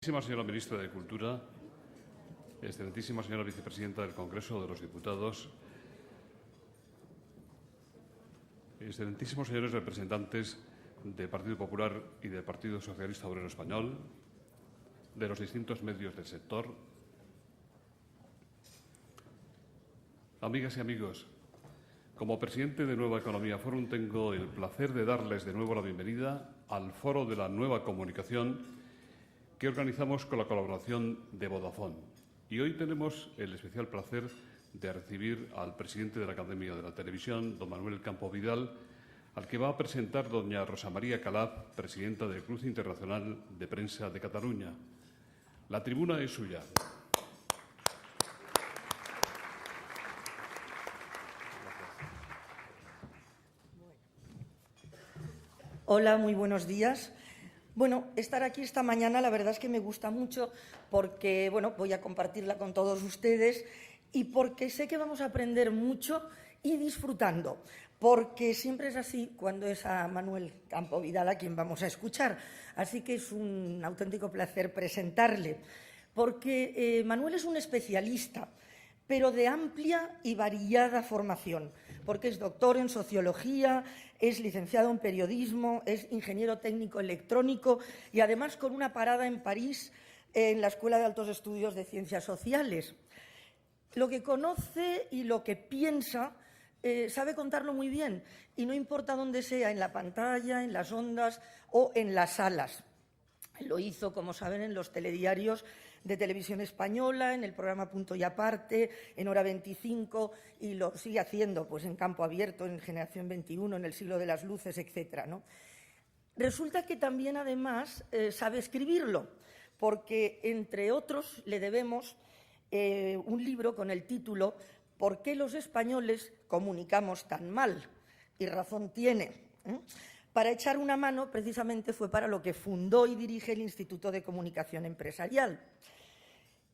Excelentísima señora Ministra de Cultura, excelentísima señora Vicepresidenta del Congreso de los Diputados, excelentísimos señores representantes del Partido Popular y del Partido Socialista Obrero Español, de los distintos medios del sector, amigas y amigos, como presidente de Nueva Economía Forum tengo el placer de darles de nuevo la bienvenida al Foro de la Nueva Comunicación que organizamos con la colaboración de Vodafone. Y hoy tenemos el especial placer de recibir al presidente de la Academia de la Televisión, don Manuel Campo Vidal, al que va a presentar doña Rosa María Calaf, presidenta del Club Internacional de Prensa de Cataluña. La tribuna es suya. Hola, muy buenos días. Bueno, estar aquí esta mañana la verdad es que me gusta mucho porque, voy a compartirla con todos ustedes y porque sé que vamos a aprender mucho y disfrutando, porque siempre es así cuando es a Manuel Campo Vidal a quien vamos a escuchar. Así que es un auténtico placer presentarle, porque Manuel es un especialista, pero de amplia y variada formación, porque es doctor en Sociología, es licenciado en Periodismo, es ingeniero técnico electrónico y, además, con una parada en París en la Escuela de Altos Estudios de Ciencias Sociales. Lo que conoce y lo que piensa sabe contarlo muy bien y no importa dónde sea, en la pantalla, en las ondas o en las salas. Lo hizo, como saben, en los telediarios de Televisión Española, en el programa Punto y Aparte, en Hora 25, y lo sigue haciendo pues, en Campo Abierto, en Generación 21, en El Siglo de las Luces, etc., ¿no? Resulta que también, además, sabe escribirlo, porque, entre otros, le debemos un libro con el título «¿Por qué los españoles comunicamos tan mal?» Y razón tiene. Para echar una mano, precisamente, fue para lo que fundó y dirige el Instituto de Comunicación Empresarial.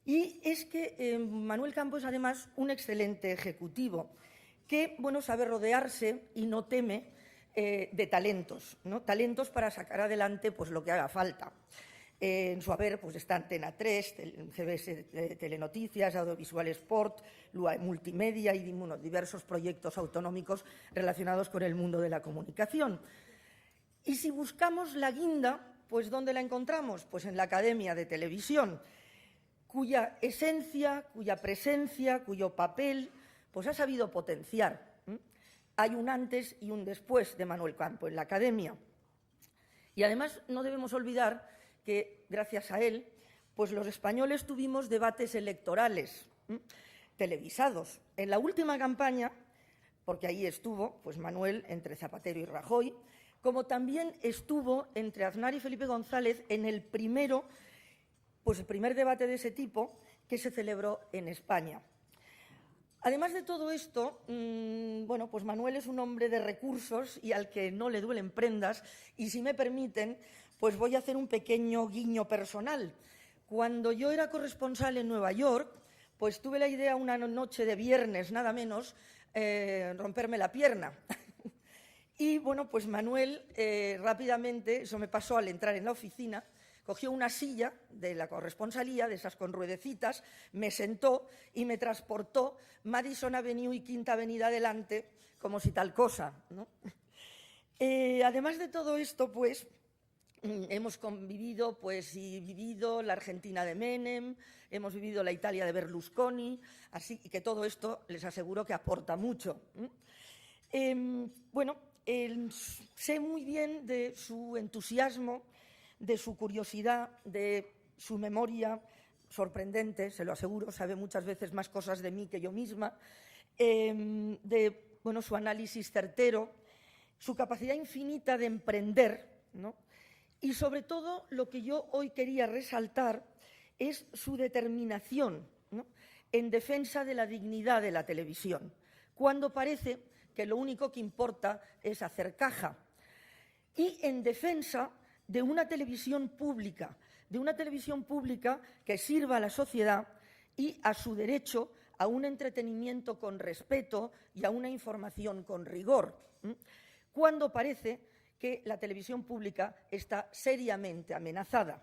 Y es que Manuel Campo es, además, un excelente ejecutivo que, sabe rodearse y no teme de talentos, ¿no? Talentos para sacar adelante pues, lo que haga falta. En su haber pues, está Antena 3, CBS Telenoticias, Audiovisual Sport, LUA Multimedia y diversos proyectos autonómicos relacionados con el mundo de la comunicación. Y si buscamos la guinda, pues ¿dónde la encontramos? Pues en la Academia de Televisión, cuya esencia, cuya presencia, cuyo papel pues ha sabido potenciar. Hay un antes y un después de Manuel Campo en la Academia. Y además no debemos olvidar que, gracias a él, pues los españoles tuvimos debates electorales televisados. En la última campaña, porque ahí estuvo pues Manuel entre Zapatero y Rajoy, como también estuvo entre Aznar y Felipe González en el primer debate de ese tipo que se celebró en España. Además de todo esto, pues Manuel es un hombre de recursos y al que no le duelen prendas, y si me permiten, pues voy a hacer un pequeño guiño personal. Cuando yo era corresponsal en Nueva York, pues tuve la idea una noche de viernes, nada menos, romperme la pierna. Y, pues Manuel rápidamente, eso me pasó al entrar en la oficina, cogió una silla de la corresponsalía, de esas con ruedecitas, me sentó y me transportó Madison Avenue y Quinta Avenida adelante, como si tal cosa, ¿no? Además de todo esto, pues, hemos convivido y vivido la Argentina de Menem, hemos vivido la Italia de Berlusconi, así que todo esto les aseguro que aporta mucho. Sé muy bien de su entusiasmo, de su curiosidad, de su memoria sorprendente, se lo aseguro, sabe muchas veces más cosas de mí que yo misma, de su análisis certero, su capacidad infinita de emprender, ¿no? Y, sobre todo, lo que yo hoy quería resaltar es su determinación, ¿no?, en defensa de la dignidad de la televisión, cuando parece que lo único que importa es hacer caja, y en defensa de una televisión pública que sirva a la sociedad y a su derecho a un entretenimiento con respeto y a una información con rigor, cuando parece que la televisión pública está seriamente amenazada.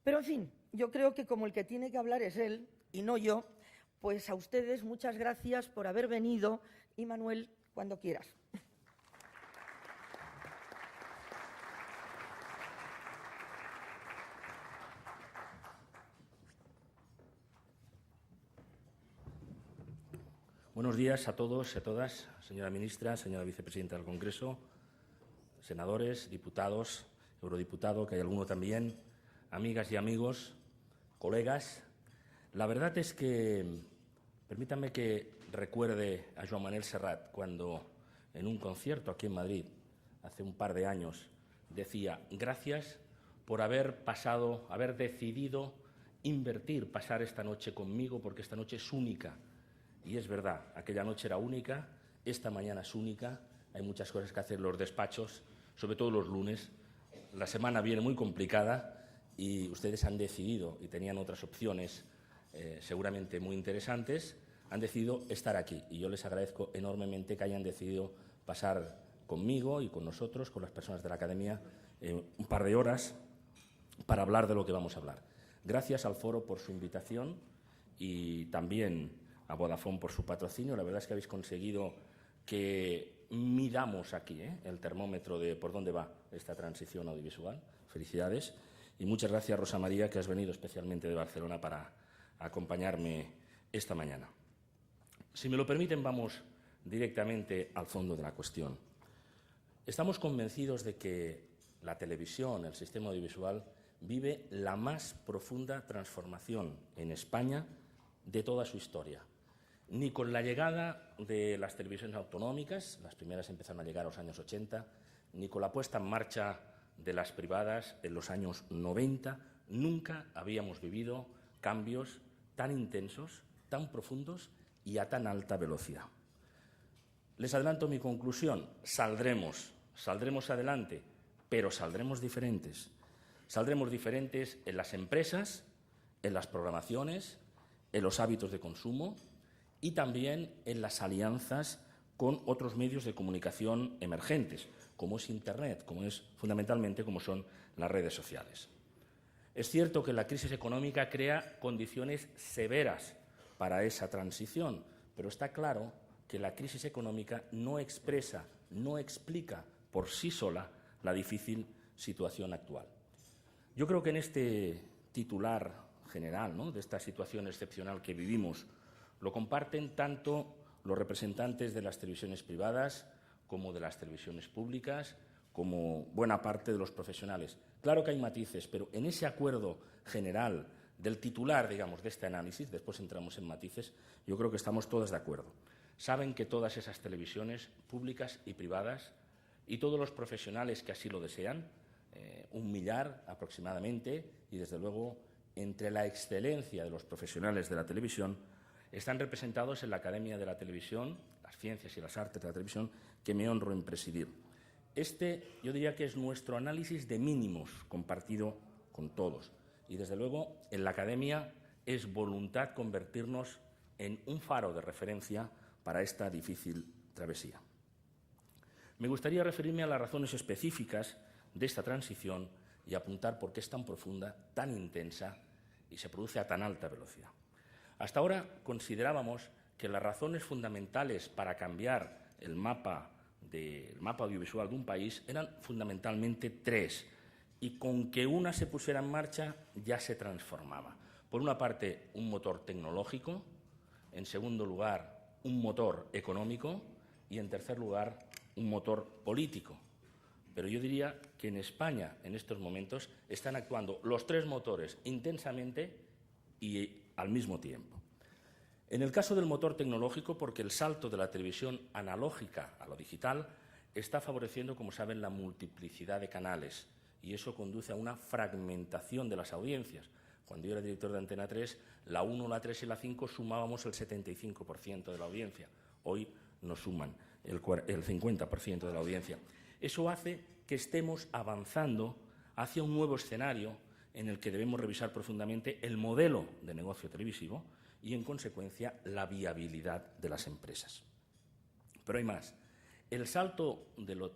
Pero, en fin, yo creo que como el que tiene que hablar es él y no yo, pues a ustedes muchas gracias por haber venido y, Manuel, cuando quieras. Buenos días a todos y a todas, señora ministra, señora vicepresidenta del Congreso, senadores, diputados, eurodiputado, que hay alguno también, amigas y amigos, colegas. La verdad es que, permítanme que recuerde a Joan Manel Serrat cuando en un concierto aquí en Madrid, hace un par de años, decía: gracias por haber decidido invertir, pasar esta noche conmigo, porque esta noche es única. Y es verdad, aquella noche era única, esta mañana es única, hay muchas cosas que hacer en los despachos, sobre todo los lunes. La semana viene muy complicada y ustedes han decidido, y tenían otras opciones seguramente muy interesantes, han decidido estar aquí. Y yo les agradezco enormemente que hayan decidido pasar conmigo y con nosotros, con las personas de la Academia, un par de horas para hablar de lo que vamos a hablar. Gracias al Foro por su invitación y también a Vodafone por su patrocinio. La verdad es que habéis conseguido que midamos aquí el termómetro de por dónde va esta transición audiovisual. Felicidades. Y muchas gracias, Rosa María, que has venido especialmente de Barcelona para acompañarme esta mañana. Si me lo permiten, vamos directamente al fondo de la cuestión. Estamos convencidos de que la televisión, el sistema audiovisual, vive la más profunda transformación en España de toda su historia. Ni con la llegada de las televisiones autonómicas, las primeras empezaron a llegar a los años 80, ni con la puesta en marcha de las privadas en los años 90, nunca habíamos vivido cambios tan intensos, tan profundos y a tan alta velocidad. Les adelanto mi conclusión: saldremos adelante, pero saldremos diferentes. Saldremos diferentes en las empresas, en las programaciones, en los hábitos de consumo y también en las alianzas con otros medios de comunicación emergentes, como es Internet, fundamentalmente como son las redes sociales. Es cierto que la crisis económica crea condiciones severas para esa transición, pero está claro que la crisis económica no explica por sí sola la difícil situación actual. Yo creo que en este titular general, ¿no?, de esta situación excepcional que vivimos, lo comparten tanto los representantes de las televisiones privadas como de las televisiones públicas, como buena parte de los profesionales. Claro que hay matices, pero en ese acuerdo general del titular, digamos, de este análisis, después entramos en matices, yo creo que estamos todos de acuerdo. Saben que todas esas televisiones públicas y privadas y todos los profesionales que así lo desean, 1 millar aproximadamente, y desde luego entre la excelencia de los profesionales de la televisión, están representados en la Academia de la Televisión, las Ciencias y las Artes de la Televisión, que me honro en presidir. Yo diría que es nuestro análisis de mínimos compartido con todos. Y, desde luego, en la Academia es voluntad convertirnos en un faro de referencia para esta difícil travesía. Me gustaría referirme a las razones específicas de esta transición y apuntar por qué es tan profunda, tan intensa y se produce a tan alta velocidad. Hasta ahora considerábamos que las razones fundamentales para cambiar el mapa audiovisual de un país eran fundamentalmente 3, y con que una se pusiera en marcha ya se transformaba. Por una parte, un motor tecnológico; en segundo lugar, un motor económico; y, en tercer lugar, un motor político. Pero yo diría que en España, en estos momentos, están actuando los 3 motores intensamente y al mismo tiempo. En el caso del motor tecnológico, porque el salto de la televisión analógica a lo digital está favoreciendo, como saben, la multiplicidad de canales, y eso conduce a una fragmentación de las audiencias. Cuando yo era director de Antena 3, la 1, la 3 y la 5 sumábamos el 75% de la audiencia. Hoy nos suman el 50% de la audiencia. Eso hace que estemos avanzando hacia un nuevo escenario en el que debemos revisar profundamente el modelo de negocio televisivo y, en consecuencia, la viabilidad de las empresas. Pero hay más. El salto de lo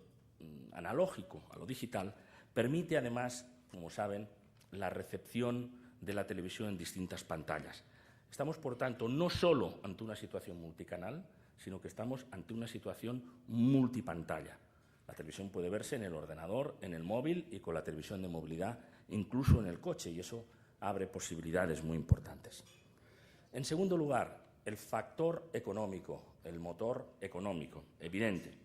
analógico a lo digital permite, además, como saben, la recepción de la televisión en distintas pantallas. Estamos, por tanto, no solo ante una situación multicanal, sino que estamos ante una situación multipantalla. La televisión puede verse en el ordenador, en el móvil y con la televisión de movilidad, incluso en el coche, y eso abre posibilidades muy importantes. En segundo lugar, el factor económico, el motor económico, evidente.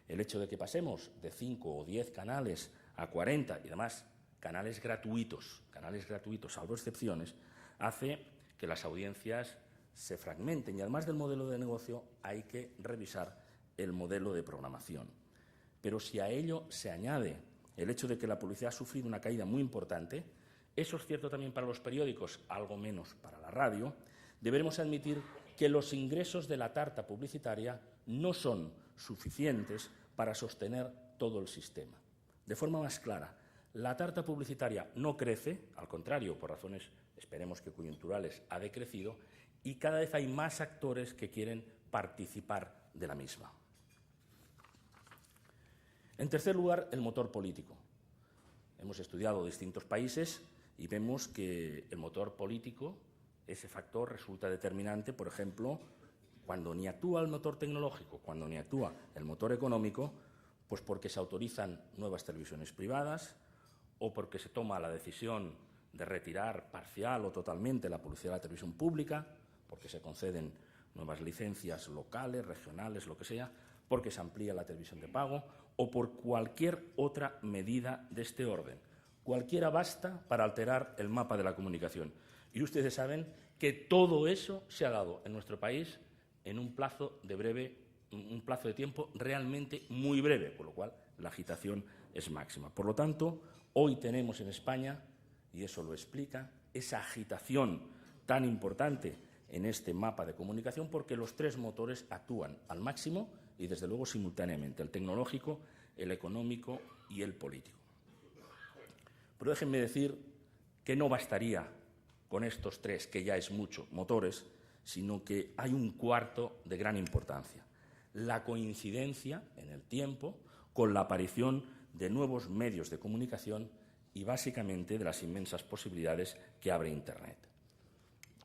El hecho de que pasemos de 5 o 10 canales a 40 y además canales gratuitos, salvo excepciones, hace que las audiencias se fragmenten y además del modelo de negocio hay que revisar el modelo de programación. Pero si a ello se añade el hecho de que la publicidad ha sufrido una caída muy importante, eso es cierto también para los periódicos, algo menos para la radio, deberemos admitir que los ingresos de la tarta publicitaria no son suficientes para sostener todo el sistema. De forma más clara, la tarta publicitaria no crece, al contrario, por razones, esperemos que coyunturales, ha decrecido, y cada vez hay más actores que quieren participar de la misma. En tercer lugar, el motor político. Hemos estudiado distintos países y vemos que el motor político, ese factor resulta determinante, por ejemplo, cuando ni actúa el motor tecnológico, cuando ni actúa el motor económico, pues porque se autorizan nuevas televisiones privadas o porque se toma la decisión de retirar parcial o totalmente la publicidad de la televisión pública, porque se conceden nuevas licencias locales, regionales, lo que sea, porque se amplía la televisión de pago o por cualquier otra medida de este orden. Cualquiera basta para alterar el mapa de la comunicación. Y ustedes saben que todo eso se ha dado en nuestro país en un plazo de tiempo realmente muy breve, con lo cual la agitación es máxima. Por lo tanto, hoy tenemos en España, y eso lo explica, esa agitación tan importante en este mapa de comunicación porque los tres motores actúan al máximo y, desde luego, simultáneamente, el tecnológico, el económico y el político. Pero déjenme decir que no bastaría con estos tres, que ya es mucho, motores, sino que hay un cuarto de gran importancia: la coincidencia en el tiempo con la aparición de nuevos medios de comunicación y, básicamente, de las inmensas posibilidades que abre Internet.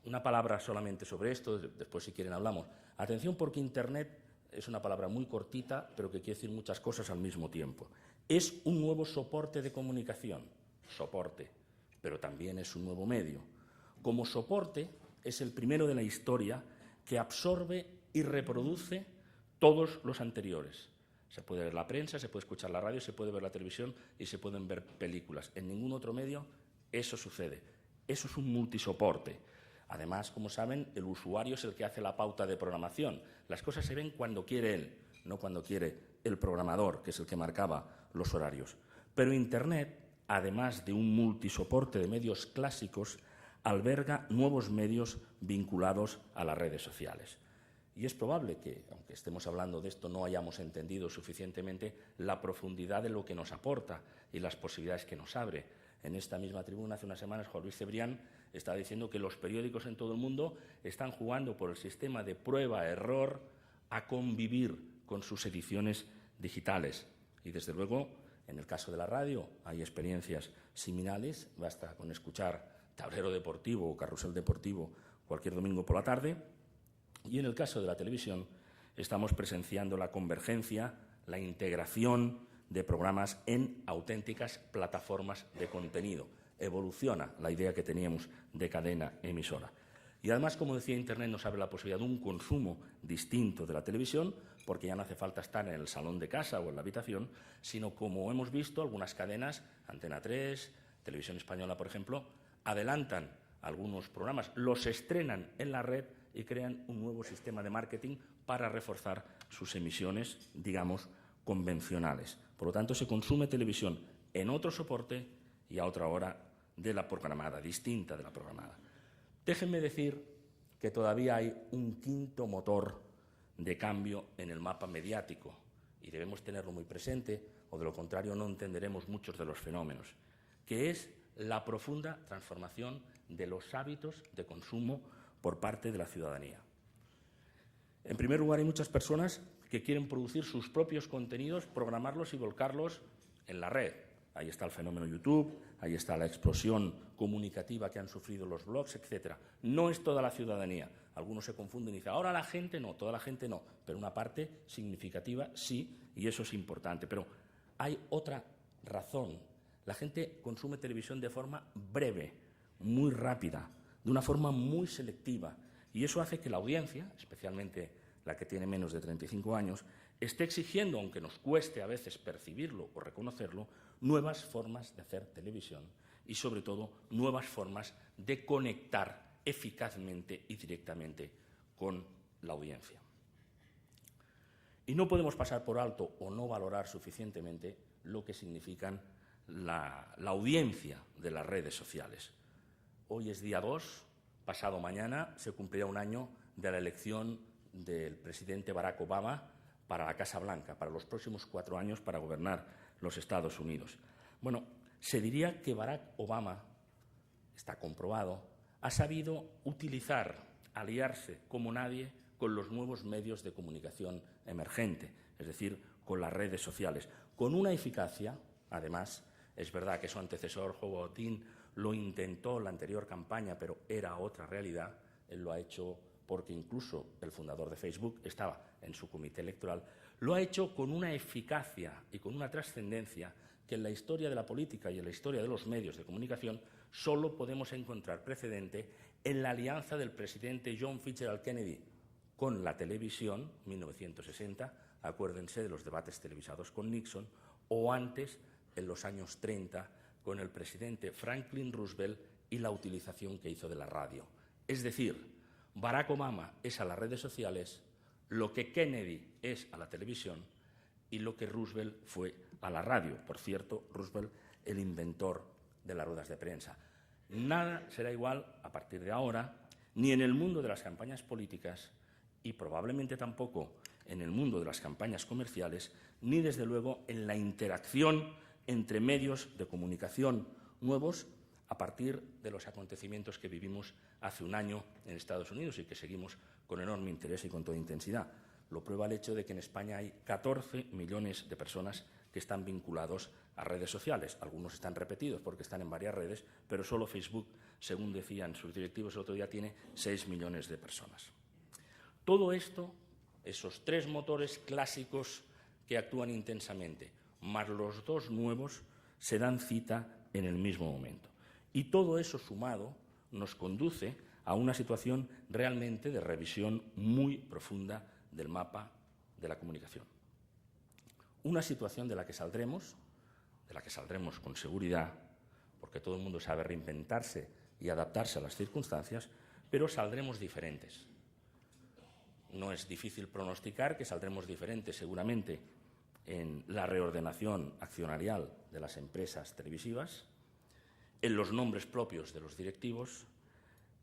Una palabra solamente sobre esto, después si quieren hablamos. Atención, porque Internet es una palabra muy cortita, pero que quiere decir muchas cosas al mismo tiempo. Es un nuevo soporte de comunicación, pero también es un nuevo medio. Como soporte, es el primero de la historia que absorbe y reproduce todos los anteriores. Se puede ver la prensa, se puede escuchar la radio, se puede ver la televisión y se pueden ver películas. En ningún otro medio eso sucede. Eso es un multisoporte. Además, como saben, el usuario es el que hace la pauta de programación. Las cosas se ven cuando quiere él, no cuando quiere el programador, que es el que marcaba los horarios. Pero Internet, además de un multisoporte de medios clásicos, alberga nuevos medios vinculados a las redes sociales. Y es probable que, aunque estemos hablando de esto, no hayamos entendido suficientemente la profundidad de lo que nos aporta y las posibilidades que nos abre. En esta misma tribuna, hace unas semanas, Juan Luis Cebrián estaba diciendo que los periódicos en todo el mundo están jugando por el sistema de prueba-error a convivir con sus ediciones digitales. Y, desde luego, en el caso de la radio hay experiencias similares. Basta con escuchar Tablero Deportivo o Carrusel Deportivo cualquier domingo por la tarde. Y en el caso de la televisión estamos presenciando la convergencia, la integración de programas en auténticas plataformas de contenido. Evoluciona la idea que teníamos de cadena emisora. Y además, como decía, Internet nos abre la posibilidad de un consumo distinto de la televisión, porque ya no hace falta estar en el salón de casa o en la habitación, sino, como hemos visto, algunas cadenas, Antena 3, Televisión Española, por ejemplo, adelantan algunos programas, los estrenan en la red y crean un nuevo sistema de marketing para reforzar sus emisiones, digamos, convencionales. Por lo tanto, se consume televisión en otro soporte y a otra hora de la programada, distinta de la programada. Déjenme decir que todavía hay un quinto motor de cambio en el mapa mediático y debemos tenerlo muy presente, o de lo contrario no entenderemos muchos de los fenómenos, que es la profunda transformación de los hábitos de consumo por parte de la ciudadanía. En primer lugar, hay muchas personas que quieren producir sus propios contenidos, programarlos y volcarlos en la red, Ahí está el fenómeno YouTube, ahí está la explosión comunicativa que han sufrido los blogs, etc. No es toda la ciudadanía. Algunos se confunden y dicen, ahora la gente no, toda la gente no, pero una parte significativa sí, y eso es importante. Pero hay otra razón. La gente consume televisión de forma breve, muy rápida, de una forma muy selectiva, y eso hace que la audiencia, especialmente la que tiene menos de 35 años, esté exigiendo, aunque nos cueste a veces percibirlo o reconocerlo, nuevas formas de hacer televisión y, sobre todo, nuevas formas de conectar eficazmente y directamente con la audiencia. Y no podemos pasar por alto o no valorar suficientemente lo que significan la audiencia de las redes sociales. Hoy es día 2, pasado mañana se cumplirá un año de la elección del presidente Barack Obama para la Casa Blanca, para los próximos 4 años para gobernar los Estados Unidos. Bueno, se diría que Barack Obama, está comprobado, ha sabido utilizar, aliarse como nadie con los nuevos medios de comunicación emergente, es decir, con las redes sociales, con una eficacia, además, es verdad que su antecesor, Joe Biden, lo intentó en la anterior campaña, pero era otra realidad, él lo ha hecho porque incluso el fundador de Facebook estaba en su comité electoral, lo ha hecho con una eficacia y con una trascendencia que en la historia de la política y en la historia de los medios de comunicación solo podemos encontrar precedente en la alianza del presidente John Fitzgerald Kennedy con la televisión, 1960, acuérdense de los debates televisados con Nixon, o antes, en los años 30, con el presidente Franklin Roosevelt y la utilización que hizo de la radio. Es decir, Barack Obama es a las redes sociales lo que Kennedy es a la televisión y lo que Roosevelt fue a la radio. Por cierto, Roosevelt, el inventor de las ruedas de prensa. Nada será igual a partir de ahora, ni en el mundo de las campañas políticas y probablemente tampoco en el mundo de las campañas comerciales, ni desde luego en la interacción entre medios de comunicación nuevos a partir de los acontecimientos que vivimos hace un año en Estados Unidos y que seguimos con enorme interés y con toda intensidad. Lo prueba el hecho de que en España hay 14 millones de personas que están vinculados a redes sociales. Algunos están repetidos porque están en varias redes, pero solo Facebook, según decían sus directivos el otro día, tiene 6 millones de personas. Todo esto, esos 3 motores clásicos que actúan intensamente, más los 2 nuevos, se dan cita en el mismo momento. Y todo eso sumado nos conduce a una situación realmente de revisión muy profunda del mapa de la comunicación. Una situación de la que saldremos con seguridad, porque todo el mundo sabe reinventarse y adaptarse a las circunstancias, pero saldremos diferentes. No es difícil pronosticar que saldremos diferentes seguramente en la reordenación accionarial de las empresas televisivas, en los nombres propios de los directivos,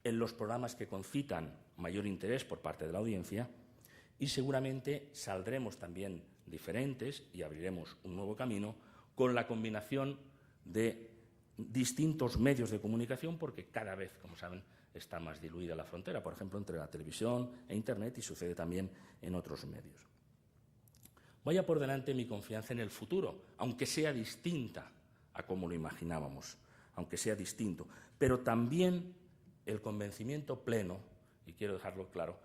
en los programas que concitan mayor interés por parte de la audiencia y seguramente saldremos también diferentes y abriremos un nuevo camino con la combinación de distintos medios de comunicación porque cada vez, como saben, está más diluida la frontera, por ejemplo, entre la televisión e Internet y sucede también en otros medios. Vaya por delante mi confianza en el futuro, aunque sea distinta a como lo imaginábamos, aunque sea distinto, pero también el convencimiento pleno, y quiero dejarlo claro,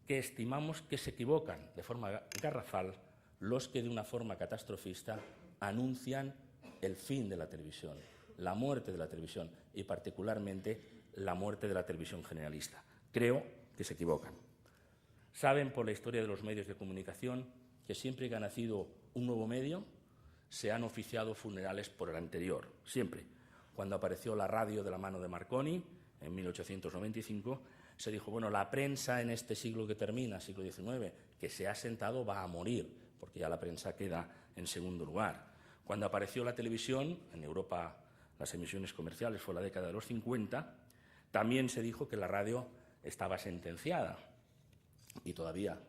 que estimamos que se equivocan de forma garrafal los que de una forma catastrofista anuncian el fin de la televisión, la muerte de la televisión y particularmente la muerte de la televisión generalista. Creo que se equivocan. Saben por la historia de los medios de comunicación que siempre que ha nacido un nuevo medio se han oficiado funerales por el anterior, siempre. Cuando apareció la radio de la mano de Marconi, en 1895, se dijo, bueno, la prensa en este siglo que termina, siglo XIX, que se ha sentado va a morir, porque ya la prensa queda en segundo lugar. Cuando apareció la televisión, en Europa las emisiones comerciales fue la década de los 50, también se dijo que la radio estaba sentenciada. Y todavía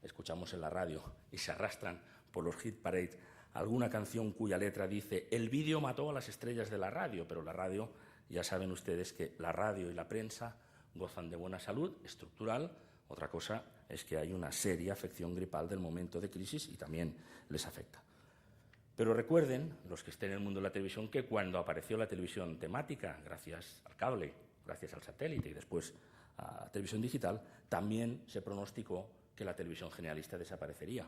escuchamos en la radio y se arrastran por los hit parades alguna canción cuya letra dice el vídeo mató a las estrellas de la radio, pero la radio, ya saben ustedes que la radio y la prensa gozan de buena salud estructural. Otra cosa es que hay una seria afección gripal del momento de crisis y también les afecta. Pero recuerden, los que estén en el mundo de la televisión, que cuando apareció la televisión temática, gracias al cable, gracias al satélite y después a la televisión digital, también se pronosticó que la televisión generalista desaparecería.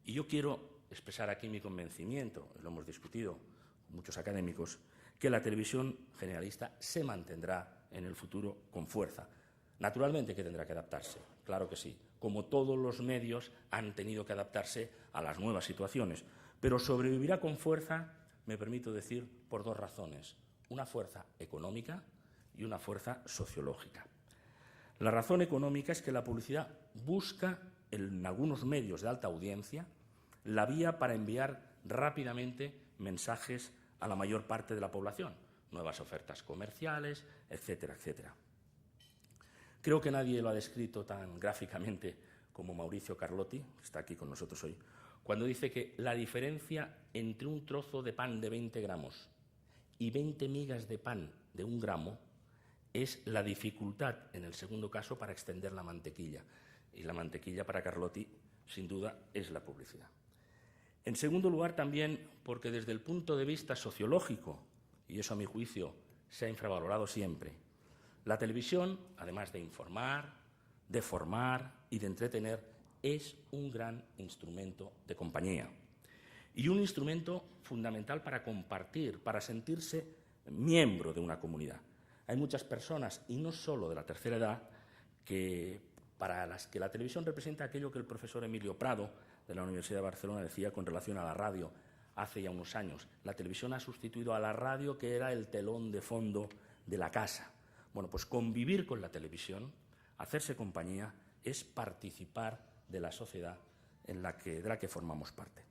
Y yo quiero expresar aquí mi convencimiento, lo hemos discutido con muchos académicos, que la televisión generalista se mantendrá en el futuro con fuerza. Naturalmente que tendrá que adaptarse, claro que sí, como todos los medios han tenido que adaptarse a las nuevas situaciones, pero sobrevivirá con fuerza, me permito decir, por dos razones, una fuerza económica y una fuerza sociológica. La razón económica es que la publicidad busca, en algunos medios de alta audiencia, la vía para enviar rápidamente mensajes a la mayor parte de la población, nuevas ofertas comerciales, etcétera, etcétera. Creo que nadie lo ha descrito tan gráficamente como Mauricio Carlotti, que está aquí con nosotros hoy, cuando dice que la diferencia entre un trozo de pan de 20 gramos y 20 migas de pan de 1 gramo es la dificultad, en el segundo caso, para extender la mantequilla. Y la mantequilla para Carlotti, sin duda, es la publicidad. En segundo lugar, también porque desde el punto de vista sociológico, y eso a mi juicio se ha infravalorado siempre, la televisión, además de informar, de formar y de entretener, es un gran instrumento de compañía y un instrumento fundamental para compartir, para sentirse miembro de una comunidad. Hay muchas personas, y no solo de la tercera edad, para las que la televisión representa aquello que el profesor Emilio Prado, de la Universidad de Barcelona, decía con relación a la radio hace ya unos años. La televisión ha sustituido a la radio, que era el telón de fondo de la casa. Bueno, pues convivir con la televisión, hacerse compañía, es participar de la sociedad de la que formamos parte.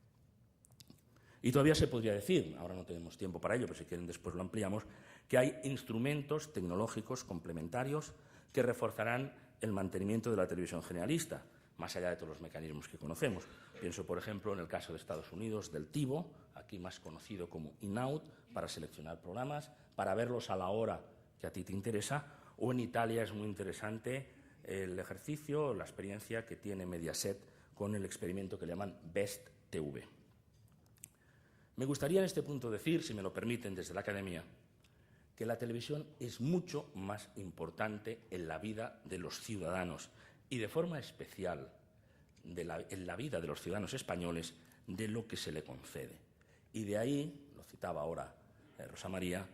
Y todavía se podría decir, ahora no tenemos tiempo para ello, pero si quieren después lo ampliamos, que hay instrumentos tecnológicos complementarios que reforzarán el mantenimiento de la televisión generalista, más allá de todos los mecanismos que conocemos. Pienso, por ejemplo, en el caso de Estados Unidos, del TiVo, aquí más conocido como in-out, para seleccionar programas, para verlos a la hora que a ti te interesa, o en Italia es muy interesante el ejercicio, la experiencia que tiene Mediaset con el experimento que le llaman Best TV. Me gustaría en este punto decir, si me lo permiten desde la academia, que la televisión es mucho más importante en la vida de los ciudadanos y de forma especial en la vida de los ciudadanos españoles de lo que se le concede. Y de ahí, lo citaba ahora Rosa María,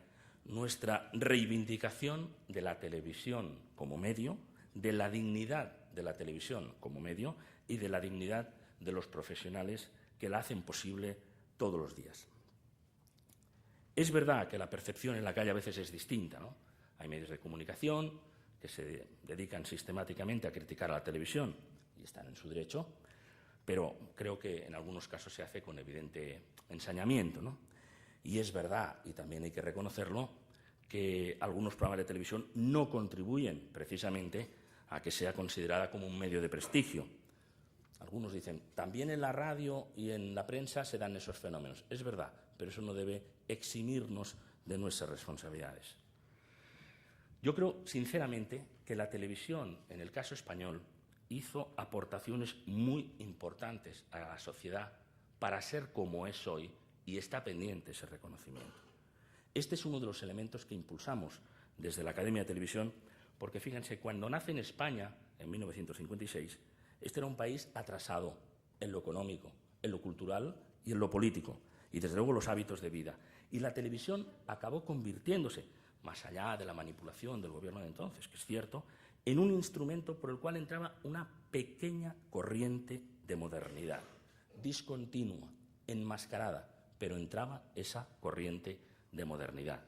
nuestra reivindicación de la televisión como medio, de la dignidad de la televisión como medio y de la dignidad de los profesionales que la hacen posible todos los días. Es verdad que la percepción en la calle a veces es distinta, ¿no? Hay medios de comunicación que se dedican sistemáticamente a criticar a la televisión y están en su derecho, pero creo que en algunos casos se hace con evidente ensañamiento, ¿no? Y es verdad, y también hay que reconocerlo, que algunos programas de televisión no contribuyen precisamente a que sea considerada como un medio de prestigio. Algunos dicen, también en la radio y en la prensa se dan esos fenómenos. Es verdad, pero eso no debe eximirnos de nuestras responsabilidades. Yo creo, sinceramente, que la televisión, en el caso español, hizo aportaciones muy importantes a la sociedad para ser como es hoy, y está pendiente ese reconocimiento. Este es uno de los elementos que impulsamos desde la Academia de Televisión, porque fíjense, cuando nace en España, en 1956, este era un país atrasado en lo económico, en lo cultural y en lo político, y desde luego los hábitos de vida. Y la televisión acabó convirtiéndose, más allá de la manipulación del gobierno de entonces, que es cierto, en un instrumento por el cual entraba una pequeña corriente de modernidad, discontinua, enmascarada, pero entraba esa corriente de modernidad.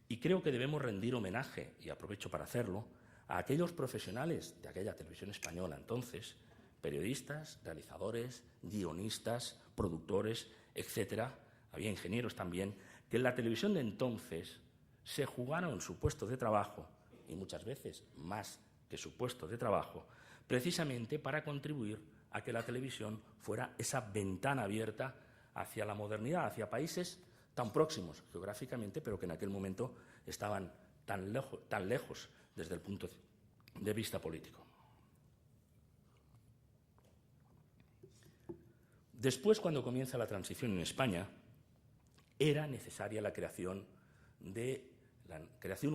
Y creo que debemos rendir homenaje, y aprovecho para hacerlo, a aquellos profesionales de aquella televisión española entonces, periodistas, realizadores, guionistas, productores, etcétera, había ingenieros también, que en la televisión de entonces se jugaron su puesto de trabajo, y muchas veces más que su puesto de trabajo, precisamente para contribuir a que la televisión fuera esa ventana abierta hacia la modernidad, hacia países tan próximos geográficamente, pero que en aquel momento estaban tan lejos desde el punto de vista político. Después, cuando comienza la transición en España, era necesaria la creación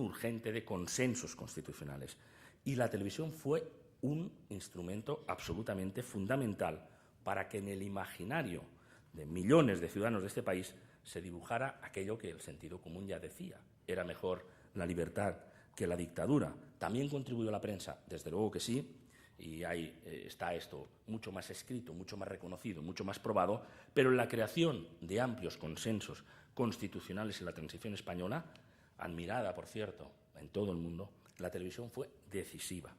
urgente de consensos constitucionales. Y la televisión fue un instrumento absolutamente fundamental para que en el imaginario de millones de ciudadanos de este país se dibujara aquello que el sentido común ya decía. Era mejor la libertad que la dictadura. También contribuyó la prensa, desde luego que sí, y ahí está esto mucho más escrito, mucho más reconocido, mucho más probado, pero en la creación de amplios consensos constitucionales en la transición española, admirada, por cierto, en todo el mundo, la televisión fue decisiva.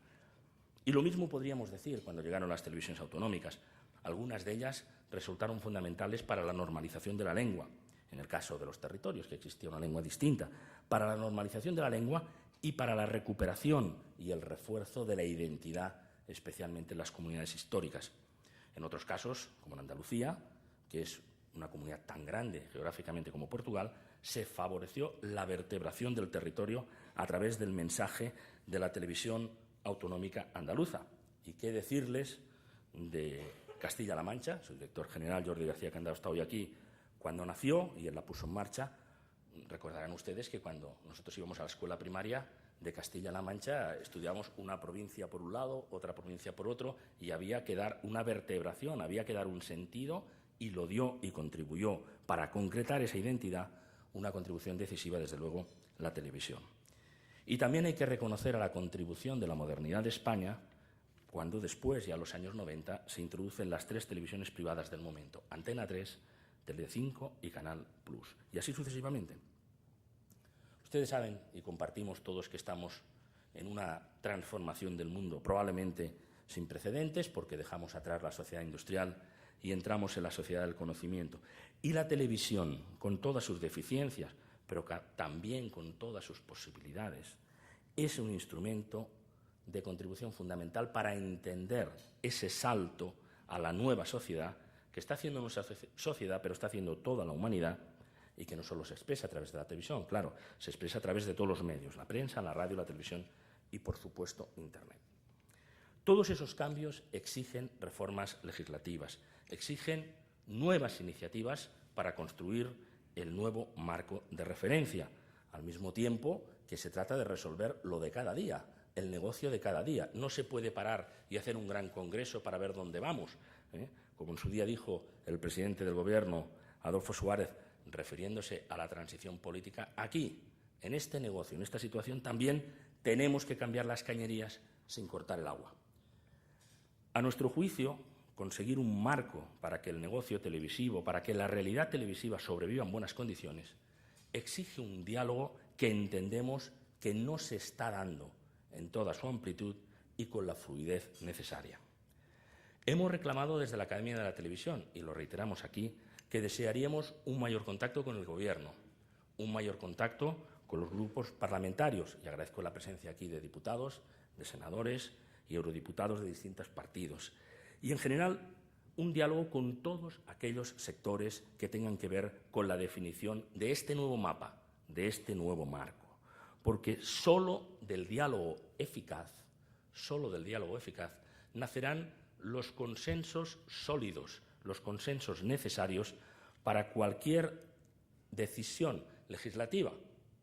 Y lo mismo podríamos decir cuando llegaron las televisiones autonómicas. Algunas de ellas resultaron fundamentales para la normalización de la lengua, en el caso de los territorios, que existía una lengua distinta, para la normalización de la lengua y para la recuperación y el refuerzo de la identidad, especialmente en las comunidades históricas. En otros casos, como en Andalucía, que es una comunidad tan grande geográficamente como Portugal, se favoreció la vertebración del territorio a través del mensaje de la televisión autonómica andaluza. ¿Y qué decirles de Castilla-La Mancha? Su director general, Jordi García Candado, está hoy aquí. Cuando nació, y él la puso en marcha, recordarán ustedes que cuando nosotros íbamos a la escuela primaria de Castilla-La Mancha estudiábamos una provincia por un lado, otra provincia por otro, y había que dar una vertebración, había que dar un sentido, y lo dio y contribuyó para concretar esa identidad, una contribución decisiva, desde luego, la televisión. Y también hay que reconocer a la contribución de la modernidad de España cuando después, ya en los años 90, se introducen las 3 televisiones privadas del momento, Antena 3, Telecinco y Canal Plus, y así sucesivamente. Ustedes saben, y compartimos todos, que estamos en una transformación del mundo, probablemente sin precedentes, porque dejamos atrás la sociedad industrial y entramos en la sociedad del conocimiento. Y la televisión, con todas sus deficiencias, pero también con todas sus posibilidades, es un instrumento de contribución fundamental para entender ese salto a la nueva sociedad que está haciendo nuestra sociedad, pero está haciendo toda la humanidad, y que no solo se expresa a través de la televisión, claro, se expresa a través de todos los medios, la prensa, la radio, la televisión y, por supuesto, Internet. Todos esos cambios exigen reformas legislativas, exigen nuevas iniciativas para construir el nuevo marco de referencia, al mismo tiempo que se trata de resolver lo de cada día, el negocio de cada día. No se puede parar y hacer un gran congreso para ver dónde vamos, como en su día dijo el presidente del Gobierno, Adolfo Suárez, refiriéndose a la transición política. Aquí, en este negocio, en esta situación, también tenemos que cambiar las cañerías sin cortar el agua. A nuestro juicio, conseguir un marco para que el negocio televisivo, para que la realidad televisiva sobreviva en buenas condiciones, exige un diálogo que entendemos que no se está dando en toda su amplitud y con la fluidez necesaria. Hemos reclamado desde la Academia de la Televisión, y lo reiteramos aquí, que desearíamos un mayor contacto con el Gobierno, un mayor contacto con los grupos parlamentarios, y agradezco la presencia aquí de diputados, de senadores y eurodiputados de distintos partidos, y en general un diálogo con todos aquellos sectores que tengan que ver con la definición de este nuevo mapa, de este nuevo marco, porque solo del diálogo eficaz nacerán los consensos sólidos, los consensos necesarios para cualquier decisión legislativa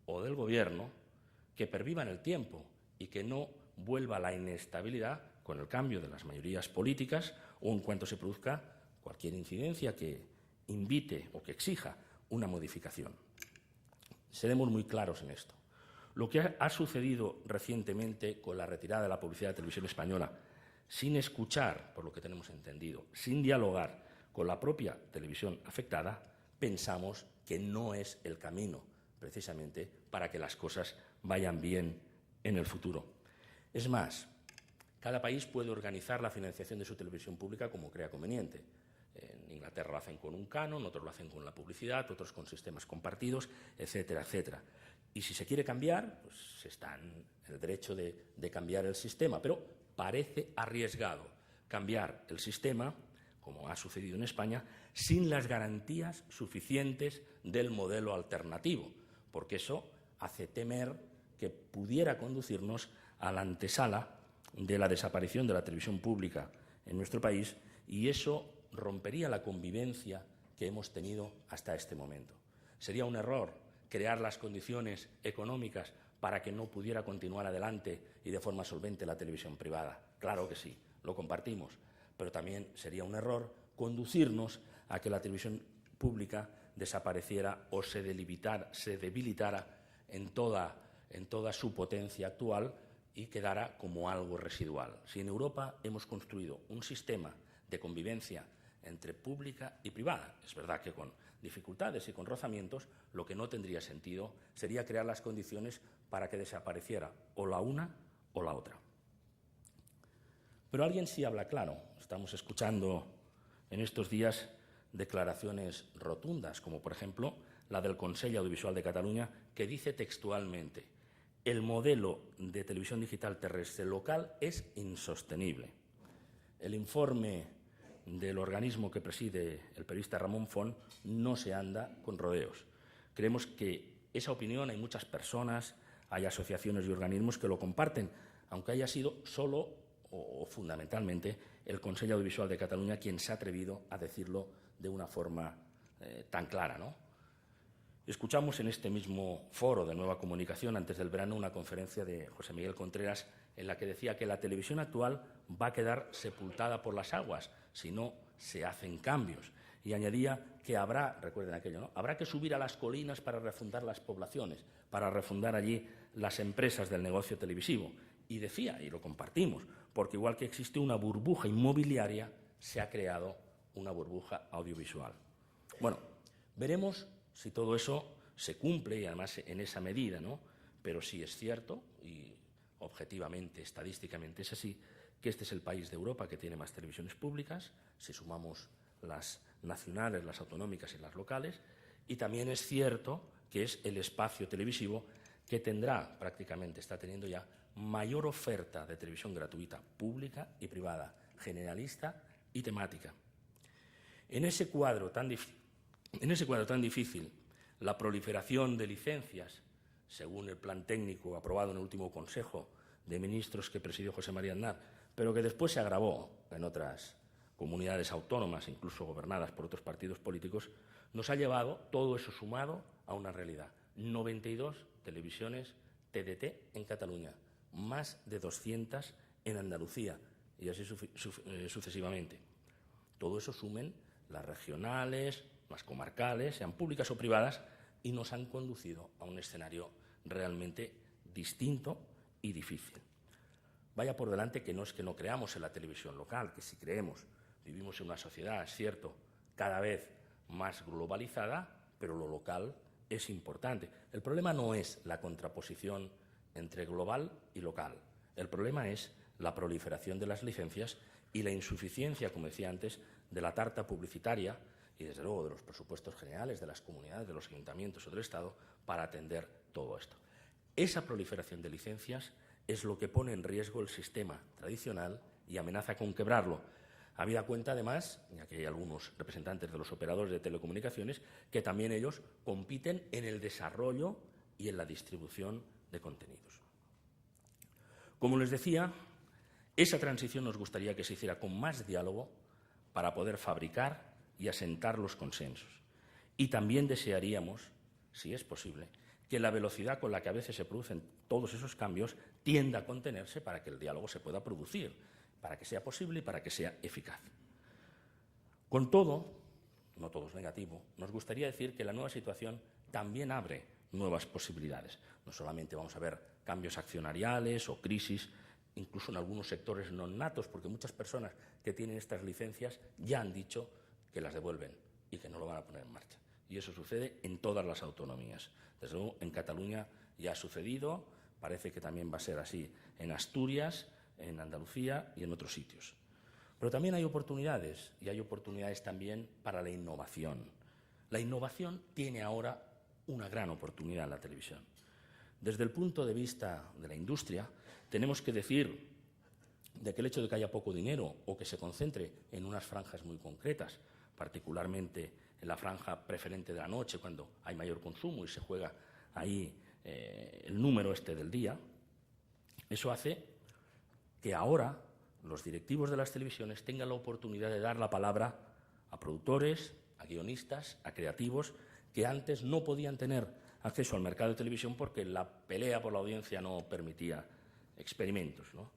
o del Gobierno que perviva en el tiempo y que no vuelva a la inestabilidad con el cambio de las mayorías políticas o en cuanto se produzca cualquier incidencia que invite o que exija una modificación. Seremos muy claros en esto. Lo que ha sucedido recientemente con la retirada de la publicidad de Televisión Española, sin escuchar, por lo que tenemos entendido, sin dialogar con la propia televisión afectada, pensamos que no es el camino, precisamente, para que las cosas vayan bien en el futuro. Es más, cada país puede organizar la financiación de su televisión pública como crea conveniente. En Inglaterra lo hacen con un canon, otros lo hacen con la publicidad, otros con sistemas compartidos, etcétera, etcétera. Y si se quiere cambiar, pues está en el derecho de cambiar el sistema, pero parece arriesgado cambiar el sistema, como ha sucedido en España, sin las garantías suficientes del modelo alternativo, porque eso hace temer que pudiera conducirnos a la antesala de la desaparición de la televisión pública en nuestro país, y eso rompería la convivencia que hemos tenido hasta este momento. Sería un error crear las condiciones económicas para que no pudiera continuar adelante y de forma solvente la televisión privada. Claro que sí, lo compartimos, pero también sería un error conducirnos a que la televisión pública desapareciera o se debilitara en toda su potencia actual y quedara como algo residual. Si en Europa hemos construido un sistema de convivencia entre pública y privada, es verdad que con dificultades y con rozamientos, lo que no tendría sentido sería crear las condiciones para que desapareciera o la una o la otra. Pero alguien sí habla claro. Estamos escuchando en estos días declaraciones rotundas, como por ejemplo la del Consell Audiovisual de Cataluña, que dice textualmente: el modelo de televisión digital terrestre local es insostenible. El informe del organismo que preside el periodista Ramón Font no se anda con rodeos. Creemos que esa opinión hay muchas personas, hay asociaciones y organismos que lo comparten, aunque haya sido solo o fundamentalmente el Consell Audiovisual de Cataluña quien se ha atrevido a decirlo de una forma tan clara, ¿no? Escuchamos en este mismo foro de Nueva Comunicación antes del verano una conferencia de José Miguel Contreras en la que decía que la televisión actual va a quedar sepultada por las aguas si no se hacen cambios. Y añadía que habrá, recuerden aquello, ¿no?, habrá que subir a las colinas para refundar las poblaciones, para refundar allí las empresas del negocio televisivo. Y decía, y lo compartimos, porque igual que existe una burbuja inmobiliaria, se ha creado una burbuja audiovisual. Bueno, veremos si todo eso se cumple y además en esa medida, ¿no? Pero sí es cierto, y objetivamente, estadísticamente es así, que este es el país de Europa que tiene más televisiones públicas, si sumamos las nacionales, las autonómicas y las locales, y también es cierto que es el espacio televisivo que tendrá, prácticamente está teniendo ya, mayor oferta de televisión gratuita, pública y privada, generalista y temática. En ese cuadro tan difícil, la proliferación de licencias, según el plan técnico aprobado en el último Consejo de Ministros que presidió José María Aznar, pero que después se agravó en otras comunidades autónomas, incluso gobernadas por otros partidos políticos, nos ha llevado todo eso sumado a una realidad. 92 televisiones TDT en Cataluña, más de 200 en Andalucía y así sucesivamente. Todo eso sumen las regionales, las comarcales, sean públicas o privadas, y nos han conducido a un escenario realmente distinto y difícil. Vaya por delante que no es que no creamos en la televisión local, que sí creemos. Vivimos en una sociedad, es cierto, cada vez más globalizada, pero lo local es importante. El problema no es la contraposición entre global y local. El problema es la proliferación de las licencias y la insuficiencia, como decía antes, de la tarta publicitaria y, desde luego, de los presupuestos generales de las comunidades, de los ayuntamientos o del Estado para atender todo esto. Esa proliferación de licencias es lo que pone en riesgo el sistema tradicional y amenaza con quebrarlo. Habida cuenta, además, ya que hay algunos representantes de los operadores de telecomunicaciones, que también ellos compiten en el desarrollo y en la distribución de contenidos. Como les decía, esa transición nos gustaría que se hiciera con más diálogo para poder fabricar y asentar los consensos. Y también desearíamos, si es posible, que la velocidad con la que a veces se producen todos esos cambios tienda a contenerse para que el diálogo se pueda producir, para que sea posible y para que sea eficaz. Con todo, no todo es negativo, nos gustaría decir que la nueva situación también abre nuevas posibilidades. No solamente vamos a ver cambios accionariales o crisis, incluso en algunos sectores no natos, porque muchas personas que tienen estas licencias ya han dicho que las devuelven y que no lo van a poner en marcha. Y eso sucede en todas las autonomías. Desde luego, en Cataluña ya ha sucedido, parece que también va a ser así en Asturias, en Andalucía y en otros sitios. Pero también hay oportunidades, y hay oportunidades también para la innovación. La innovación tiene ahora una gran oportunidad en la televisión. Desde el punto de vista de la industria, tenemos que decir de que el hecho de que haya poco dinero o que se concentre en unas franjas muy concretas, particularmente en la franja preferente de la noche, cuando hay mayor consumo y se juega ahí el número del día, eso hace que ahora los directivos de las televisiones tengan la oportunidad de dar la palabra a productores, a guionistas, a creativos, que antes no podían tener acceso al mercado de televisión porque la pelea por la audiencia no permitía experimentos, ¿no?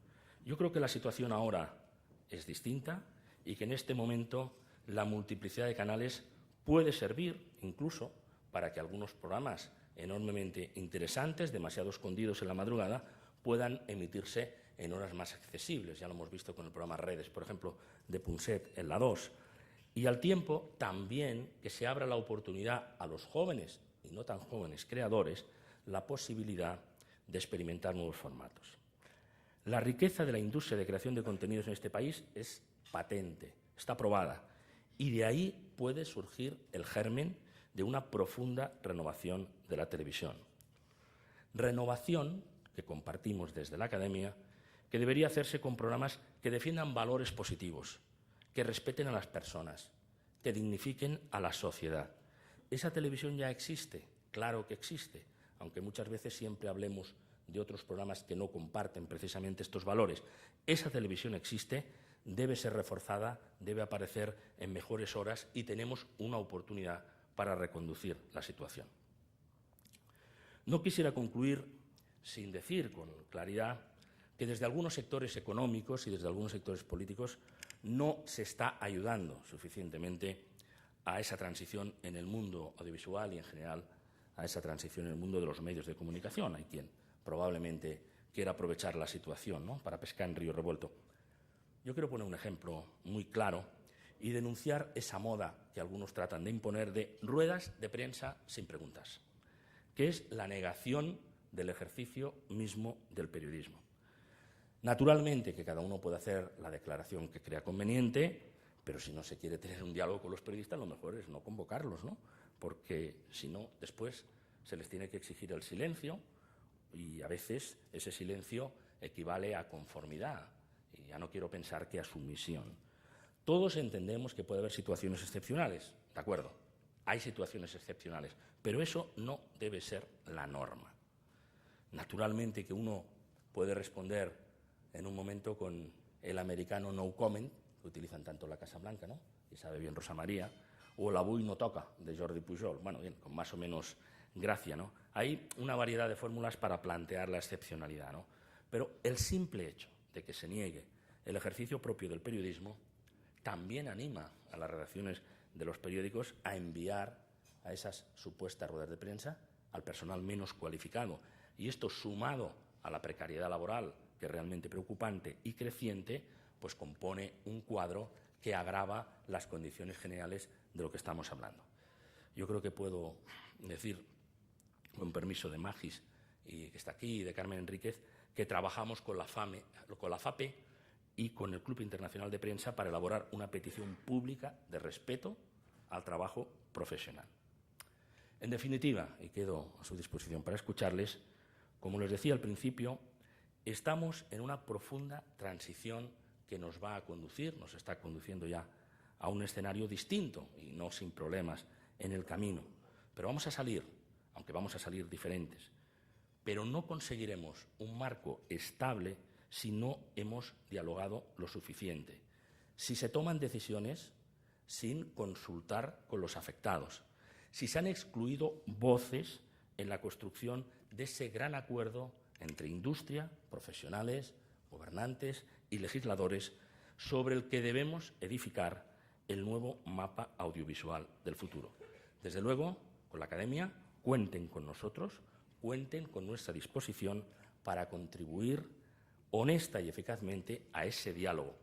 Yo creo que la situación ahora es distinta y que en este momento la multiplicidad de canales puede servir incluso para que algunos programas enormemente interesantes, demasiado escondidos en la madrugada, puedan emitirse en horas más accesibles. Ya lo hemos visto con el programa Redes, por ejemplo, de Punset en la 2. Y al tiempo también que se abra la oportunidad a los jóvenes y no tan jóvenes creadores la posibilidad de experimentar nuevos formatos. La riqueza de la industria de creación de contenidos en este país es patente, está probada, y de ahí puede surgir el germen de una profunda renovación de la televisión. Renovación que compartimos desde la academia, que debería hacerse con programas que defiendan valores positivos, que respeten a las personas, que dignifiquen a la sociedad. Esa televisión ya existe, claro que existe, aunque muchas veces siempre hablemos de otros programas que no comparten precisamente estos valores. Esa televisión existe, debe ser reforzada, debe aparecer en mejores horas y tenemos una oportunidad para reconducir la situación. No quisiera concluir sin decir con claridad que desde algunos sectores económicos y desde algunos sectores políticos no se está ayudando suficientemente a esa transición en el mundo audiovisual y, en general, a esa transición en el mundo de los medios de comunicación. Hay quien probablemente quiera aprovechar la situación, ¿no?, para pescar en río revuelto. Yo quiero poner un ejemplo muy claro y denunciar esa moda que algunos tratan de imponer de ruedas de prensa sin preguntas, que es la negación del ejercicio mismo del periodismo. Naturalmente que cada uno puede hacer la declaración que crea conveniente, pero si no se quiere tener un diálogo con los periodistas, lo mejor es no convocarlos, ¿no? Porque si no, después se les tiene que exigir el silencio y a veces ese silencio equivale a conformidad y ya no quiero pensar que a sumisión. Todos entendemos que puede haber situaciones excepcionales, de acuerdo, hay situaciones excepcionales, pero eso no debe ser la norma. Naturalmente que uno puede responder en un momento con el americano no comment, que utilizan tanto la Casa Blanca, ¿no?, y sabe bien Rosa María, o el avui no toca, de Jordi Pujol, bueno, bien, con más o menos gracia, ¿no? Hay una variedad de fórmulas para plantear la excepcionalidad, ¿no? Pero el simple hecho de que se niegue el ejercicio propio del periodismo también anima a las redacciones de los periódicos a enviar a esas supuestas ruedas de prensa al personal menos cualificado. Y esto, sumado a la precariedad laboral, que es realmente preocupante y creciente, pues compone un cuadro que agrava las condiciones generales de lo que estamos hablando. Yo creo que puedo decir, con permiso de Magis, y que está aquí, y de Carmen Enríquez, que trabajamos con la FAPE y con el Club Internacional de Prensa para elaborar una petición pública de respeto al trabajo profesional. En definitiva, y quedo a su disposición para escucharles, como les decía al principio, estamos en una profunda transición que nos va a conducir, nos está conduciendo ya a un escenario distinto y no sin problemas en el camino. Pero vamos a salir, aunque vamos a salir diferentes, pero no conseguiremos un marco estable si no hemos dialogado lo suficiente, si se toman decisiones sin consultar con los afectados, si se han excluido voces en la construcción de ese gran acuerdo entre industria, profesionales, gobernantes y legisladores sobre el que debemos edificar el nuevo mapa audiovisual del futuro. Desde luego, con la Academia, cuenten con nosotros, cuenten con nuestra disposición para contribuir honesta y eficazmente a ese diálogo,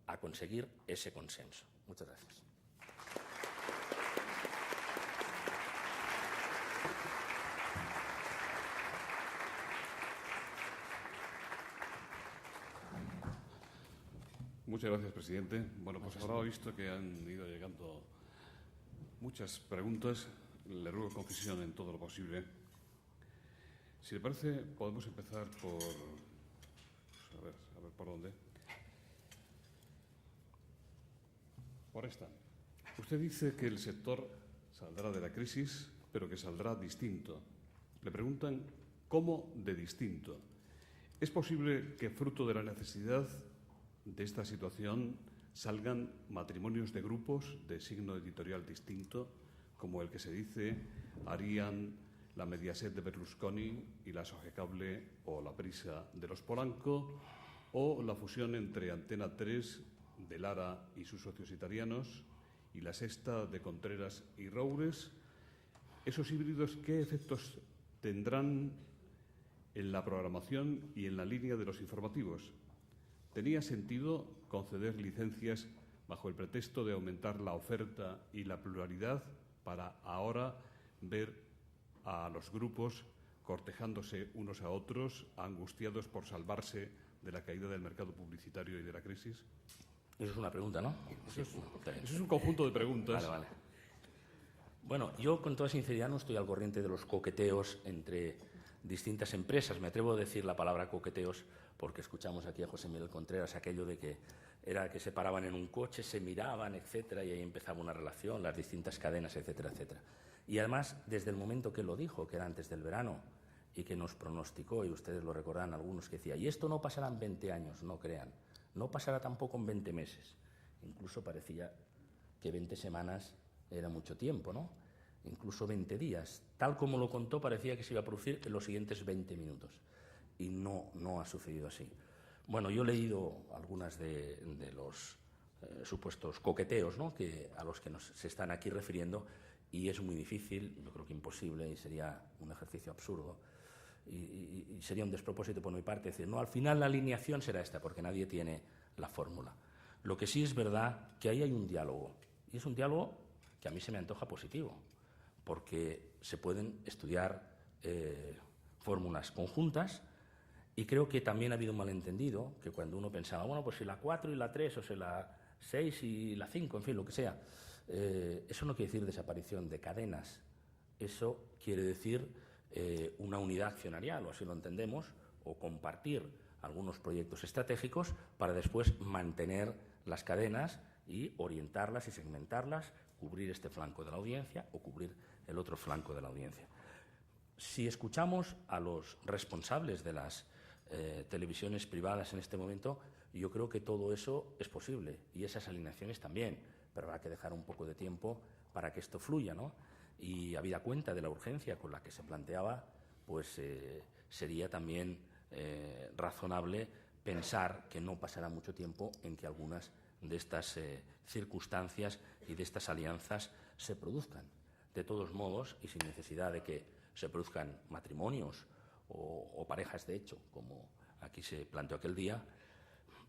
a conseguir ese consenso. Muchas gracias. Muchas gracias, presidente. Bueno, pues ahora he visto que han ido llegando muchas preguntas. Le ruego concisión en todo lo posible. Si le parece, podemos empezar por... a ver por dónde. Por esta. Usted dice que el sector saldrá de la crisis, pero que saldrá distinto. Le preguntan, ¿cómo de distinto? ¿Es posible que, fruto de la necesidad de esta situación, salgan matrimonios de grupos de signo editorial distinto, como el que se dice harían la Mediaset de Berlusconi y la Sogecable o la Prisa de los Polanco, o la fusión entre Antena 3 de Lara y sus socios italianos y La Sexta de Contreras y Roures. ¿Esos híbridos qué efectos tendrán en la programación y en la línea de los informativos? ¿Tenía sentido conceder licencias bajo el pretexto de aumentar la oferta y la pluralidad para ahora ver a los grupos cortejándose unos a otros, angustiados por salvarse de la caída del mercado publicitario y de la crisis? Eso es una pregunta, ¿no? Eso es un conjunto de preguntas. Vale. Bueno, yo con toda sinceridad no estoy al corriente de los coqueteos entre distintas empresas. Me atrevo a decir la palabra coqueteos porque escuchamos aquí a José Miguel Contreras aquello de que era que se paraban en un coche, se miraban, etcétera, y ahí empezaba una relación, las distintas cadenas, etcétera, etcétera. Y además, desde el momento que lo dijo, que era antes del verano, y que nos pronosticó, y ustedes lo recordarán algunos, que decía, y esto no pasará en 20 años, no crean, no pasará tampoco en 20 meses. Incluso parecía que 20 semanas era mucho tiempo, ¿no? Incluso 20 días. Tal como lo contó, parecía que se iba a producir en los siguientes 20 minutos. Y no ha sucedido así. Bueno, yo he leído algunas de los supuestos coqueteos, ¿no?, a los que se están aquí refiriendo, y es muy difícil, yo creo que imposible, y sería un ejercicio absurdo, y sería un despropósito por mi parte decir, no, al final la alineación será esta, porque nadie tiene la fórmula. Lo que sí es verdad que ahí hay un diálogo, y es un diálogo que a mí se me antoja positivo, porque se pueden estudiar fórmulas conjuntas. Y creo que también ha habido un malentendido, que cuando uno pensaba, bueno, pues si la 4 y la 3, o si la 6 y la 5, en fin, lo que sea, eso no quiere decir desaparición de cadenas, eso quiere decir una unidad accionarial, o así lo entendemos, o compartir algunos proyectos estratégicos para después mantener las cadenas y orientarlas y segmentarlas, cubrir este flanco de la audiencia o cubrir el otro flanco de la audiencia. Si escuchamos a los responsables de las televisiones privadas en este momento, yo creo que todo eso es posible y esas alineaciones también, pero habrá que dejar un poco de tiempo para que esto fluya, ¿no? Y habida cuenta de la urgencia con la que se planteaba, pues sería también razonable pensar que no pasará mucho tiempo en que algunas de estas circunstancias y de estas alianzas se produzcan. De todos modos, y sin necesidad de que se produzcan matrimonios o parejas de hecho, como aquí se planteó aquel día,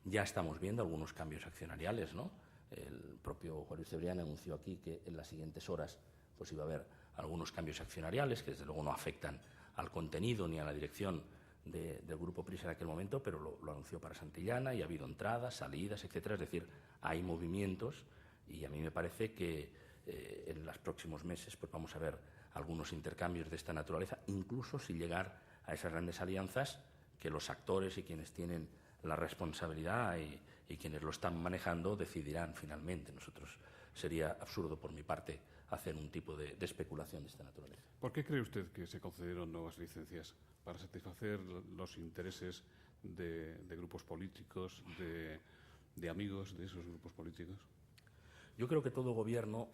ya estamos viendo algunos cambios accionariales, ¿no? El propio Juan Luis Cebrián anunció aquí que en las siguientes horas pues iba a haber algunos cambios accionariales que desde luego no afectan al contenido ni a la dirección del Grupo Prisa en aquel momento, pero lo anunció para Santillana y ha habido entradas, salidas, etcétera. Es decir, hay movimientos y a mí me parece que en los próximos meses pues vamos a ver algunos intercambios de esta naturaleza, incluso sin llegar a esas grandes alianzas que los actores y quienes tienen la responsabilidad y quienes lo están manejando decidirán finalmente. Sería absurdo por mi parte hacer un tipo de especulación de esta naturaleza. ¿Por qué cree usted que se concedieron nuevas licencias? ¿Para satisfacer los intereses de grupos políticos, de amigos de esos grupos políticos? Yo creo que todo gobierno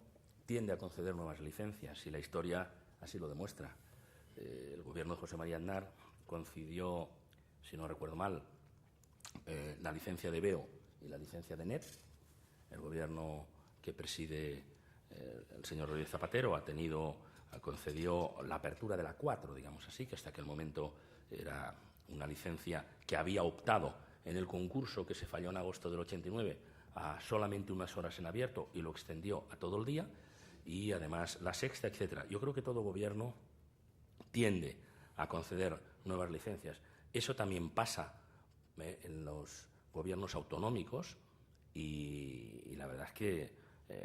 tiende a conceder nuevas licencias y la historia así lo demuestra. El gobierno de José María Aznar concedió, si no recuerdo mal, la licencia de Veo y la licencia de NET. El gobierno que preside el señor Rodríguez Zapatero concedió la apertura de la 4, digamos así, que hasta aquel momento era una licencia que había optado en el concurso que se falló en agosto del 89 a solamente unas horas en abierto y lo extendió a todo el día, y además la Sexta, etcétera. Yo creo que todo gobierno tiende a conceder nuevas licencias. Eso también pasa en los gobiernos autonómicos y la verdad es que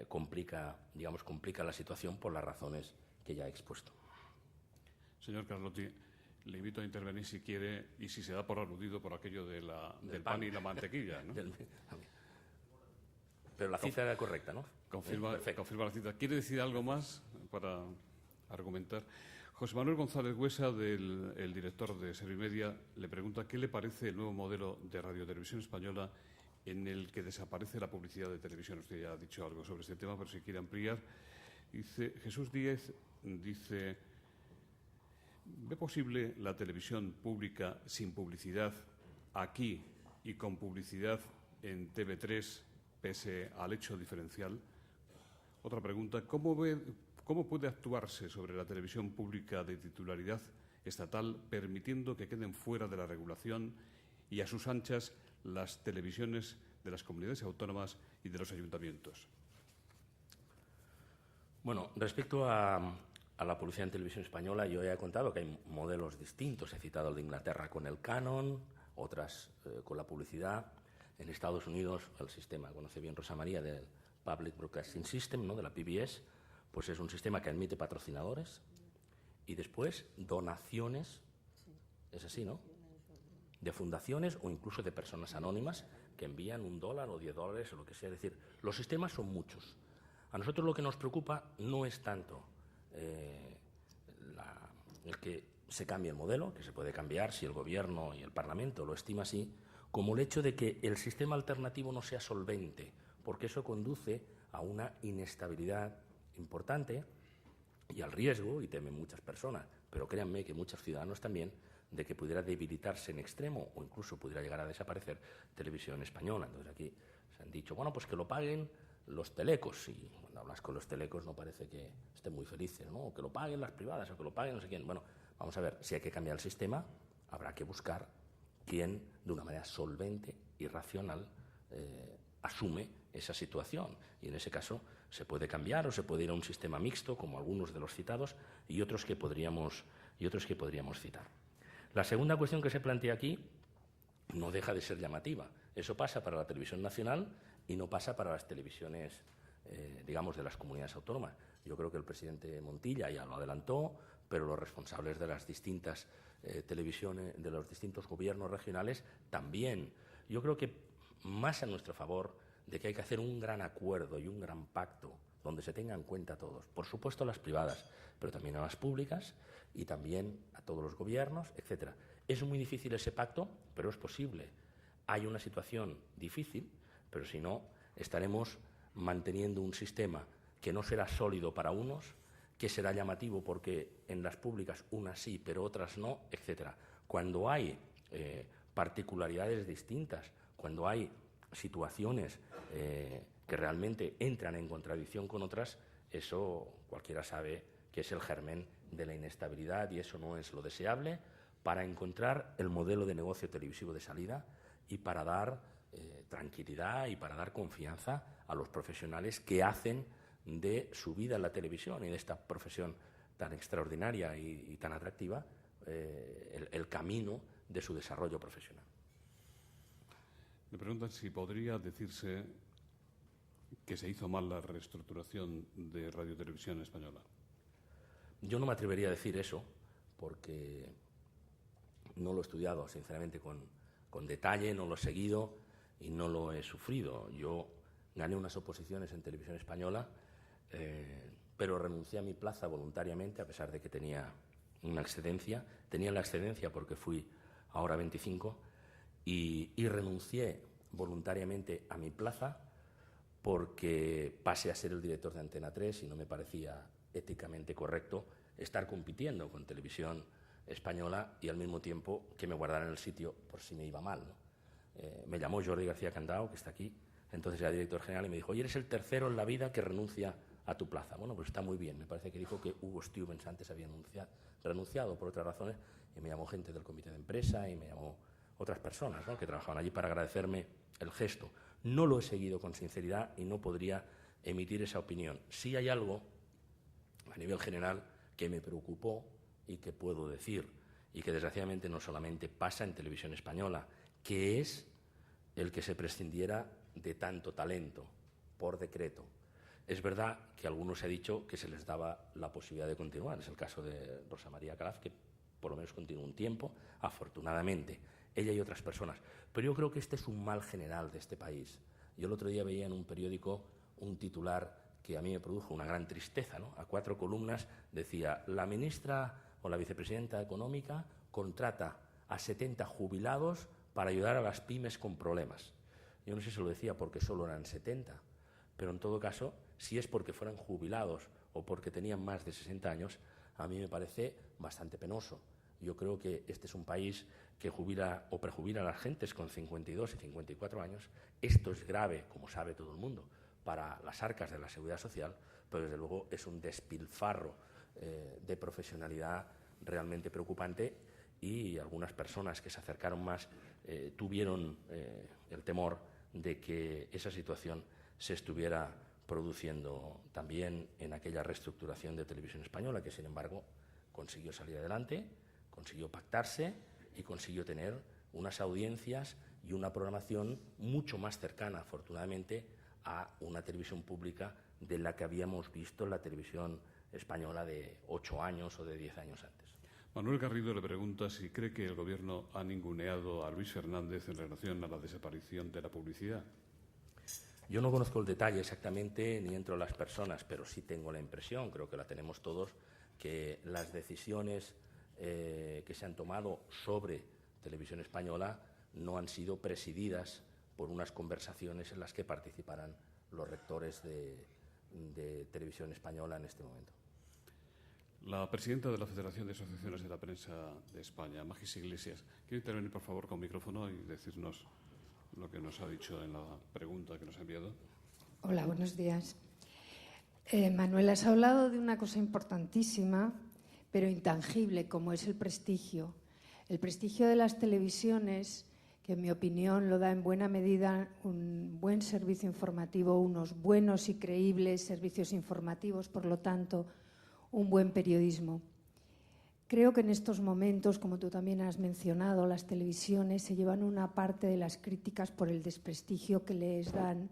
complica la situación por las razones que ya he expuesto. Señor Carlotti, le invito a intervenir si quiere y si se da por aludido por aquello del pan y la mantequilla, ¿no? Pero la cita era correcta, ¿no? Confirma la cita. ¿Quiere decir algo más para argumentar? José Manuel González Huesa, el director de Servimedia, le pregunta qué le parece el nuevo modelo de radiotelevisión española en el que desaparece la publicidad de televisión. Usted ya ha dicho algo sobre este tema, pero si quiere ampliar. Dice Jesús Díez, dice, ¿ve posible la televisión pública sin publicidad aquí y con publicidad en TV3, pese al hecho diferencial? Otra pregunta, ¿cómo puede actuarse sobre la televisión pública de titularidad estatal, permitiendo que queden fuera de la regulación y a sus anchas las televisiones de las comunidades autónomas y de los ayuntamientos? Bueno, respecto a la publicidad en televisión española, yo ya he contado que hay modelos distintos. He citado el de Inglaterra con el canon, otras con la publicidad. En Estados Unidos, el sistema, conoce bien Rosa María, del Public Broadcasting System, ¿no?, de la PBS, pues es un sistema que admite patrocinadores y después donaciones, es así, ¿no?, de fundaciones o incluso de personas anónimas que envían $1 o $10 o lo que sea. Es decir, los sistemas son muchos. A nosotros lo que nos preocupa no es tanto el que se cambie el modelo, que se puede cambiar si el Gobierno y el Parlamento lo estima así, como el hecho de que el sistema alternativo no sea solvente, porque eso conduce a una inestabilidad importante y al riesgo, y temen muchas personas, pero créanme que muchos ciudadanos también, de que pudiera debilitarse en extremo o incluso pudiera llegar a desaparecer televisión española. Entonces aquí se han dicho, bueno, pues que lo paguen los telecos, y cuando hablas con los telecos no parece que estén muy felices, ¿no? O que lo paguen las privadas, o que lo paguen no sé quién. Bueno, vamos a ver, si hay que cambiar el sistema, habrá que buscar quién, de una manera solvente y racional, asume esa situación. Y en ese caso se puede cambiar o se puede ir a un sistema mixto, como algunos de los citados, y otros que podríamos citar. La segunda cuestión que se plantea aquí no deja de ser llamativa. Eso pasa para la televisión nacional y no pasa para las televisiones, digamos, de las comunidades autónomas. Yo creo que el presidente Montilla ya lo adelantó, pero los responsables de las distintas televisiones, de los distintos gobiernos regionales también. Yo creo que más a nuestro favor de que hay que hacer un gran acuerdo y un gran pacto donde se tenga en cuenta a todos. Por supuesto las privadas, pero también a las públicas y también a todos los gobiernos, etcétera. Es muy difícil ese pacto, pero es posible. Hay una situación difícil, pero si no, estaremos manteniendo un sistema que no será sólido para unos, que será llamativo porque en las públicas unas sí, pero otras no, etcétera. Cuando hay particularidades distintas, cuando hay situaciones que realmente entran en contradicción con otras, eso cualquiera sabe que es el germen de la inestabilidad y eso no es lo deseable para encontrar el modelo de negocio televisivo de salida y para dar tranquilidad y para dar confianza a los profesionales que hacen de su vida en la televisión y de esta profesión tan extraordinaria y tan atractiva el camino de su desarrollo profesional. Me preguntan si podría decirse que se hizo mal la reestructuración de Radio Televisión Española. Yo no me atrevería a decir eso porque no lo he estudiado, sinceramente, con detalle, no lo he seguido y no lo he sufrido. Yo gané unas oposiciones en Televisión Española, pero renuncié a mi plaza voluntariamente, a pesar de que tenía una excedencia. Tenía la excedencia porque fui ahora 25 y renuncié voluntariamente a mi plaza porque pasé a ser el director de Antena 3 y no me parecía éticamente correcto estar compitiendo con Televisión Española y al mismo tiempo que me guardaran el sitio por si me iba mal, ¿no? Me llamó Jordi García Candao, que está aquí, entonces era director general, y me dijo, oye, eres el tercero en la vida que renuncia a tu plaza. Bueno, pues está muy bien. Me parece que dijo que Hugo Stevens antes había renunciado por otras razones, y me llamó gente del comité de empresa y me llamó otras personas, ¿no?, que trabajaban allí para agradecerme el gesto. No lo he seguido con sinceridad y no podría emitir esa opinión. Sí hay algo a nivel general que me preocupó y que puedo decir, y que desgraciadamente no solamente pasa en Televisión Española, que es el que se prescindiera de tanto talento por decreto. Es verdad que a algunos se ha dicho que se les daba la posibilidad de continuar. Es el caso de Rosa María Calaf, que por lo menos continuó un tiempo, afortunadamente, ella y otras personas. Pero yo creo que este es un mal general de este país. Yo el otro día veía en un periódico un titular que a mí me produjo una gran tristeza, ¿no? A 4 columnas decía, la ministra o la vicepresidenta económica contrata a 70 jubilados para ayudar a las pymes con problemas. yo no sé si lo decía porque solo eran 70, pero en todo caso, si es porque fueran jubilados o porque tenían más de 60 años, a mí me parece bastante penoso. Yo creo que este es un país que jubila o prejubila a las gentes con 52 y 54 años. Esto es grave, como sabe todo el mundo, para las arcas de la seguridad social, pero desde luego es un despilfarro de profesionalidad realmente preocupante, y algunas personas que se acercaron más tuvieron el temor de que esa situación se estuviera produciendo también en aquella reestructuración de Televisión Española, que sin embargo consiguió salir adelante, consiguió pactarse y consiguió tener unas audiencias y una programación mucho más cercana, afortunadamente, a una televisión pública de la que habíamos visto en la televisión española de 8 años o de 10 años antes. Manuel Garrido le pregunta si cree que el Gobierno ha ninguneado a Luis Fernández en relación a la desaparición de la publicidad. Yo no conozco el detalle exactamente ni entro a las personas, pero sí tengo la impresión, creo que la tenemos todos, que las decisiones que se han tomado sobre Televisión Española no han sido presididas por unas conversaciones en las que participaran los rectores de Televisión Española en este momento. La presidenta de la Federación de Asociaciones de la Prensa de España, Magis Iglesias, ¿quiere intervenir, por favor, con micrófono y decirnos lo que nos ha dicho en la pregunta que nos ha enviado? Hola, buenos días. Manuel, has hablado de una cosa importantísima, pero intangible, como es el prestigio. El prestigio de las televisiones, que en mi opinión lo da en buena medida un buen servicio informativo, unos buenos y creíbles servicios informativos, por lo tanto, un buen periodismo. Creo que en estos momentos, como tú también has mencionado, las televisiones se llevan una parte de las críticas por el desprestigio que les dan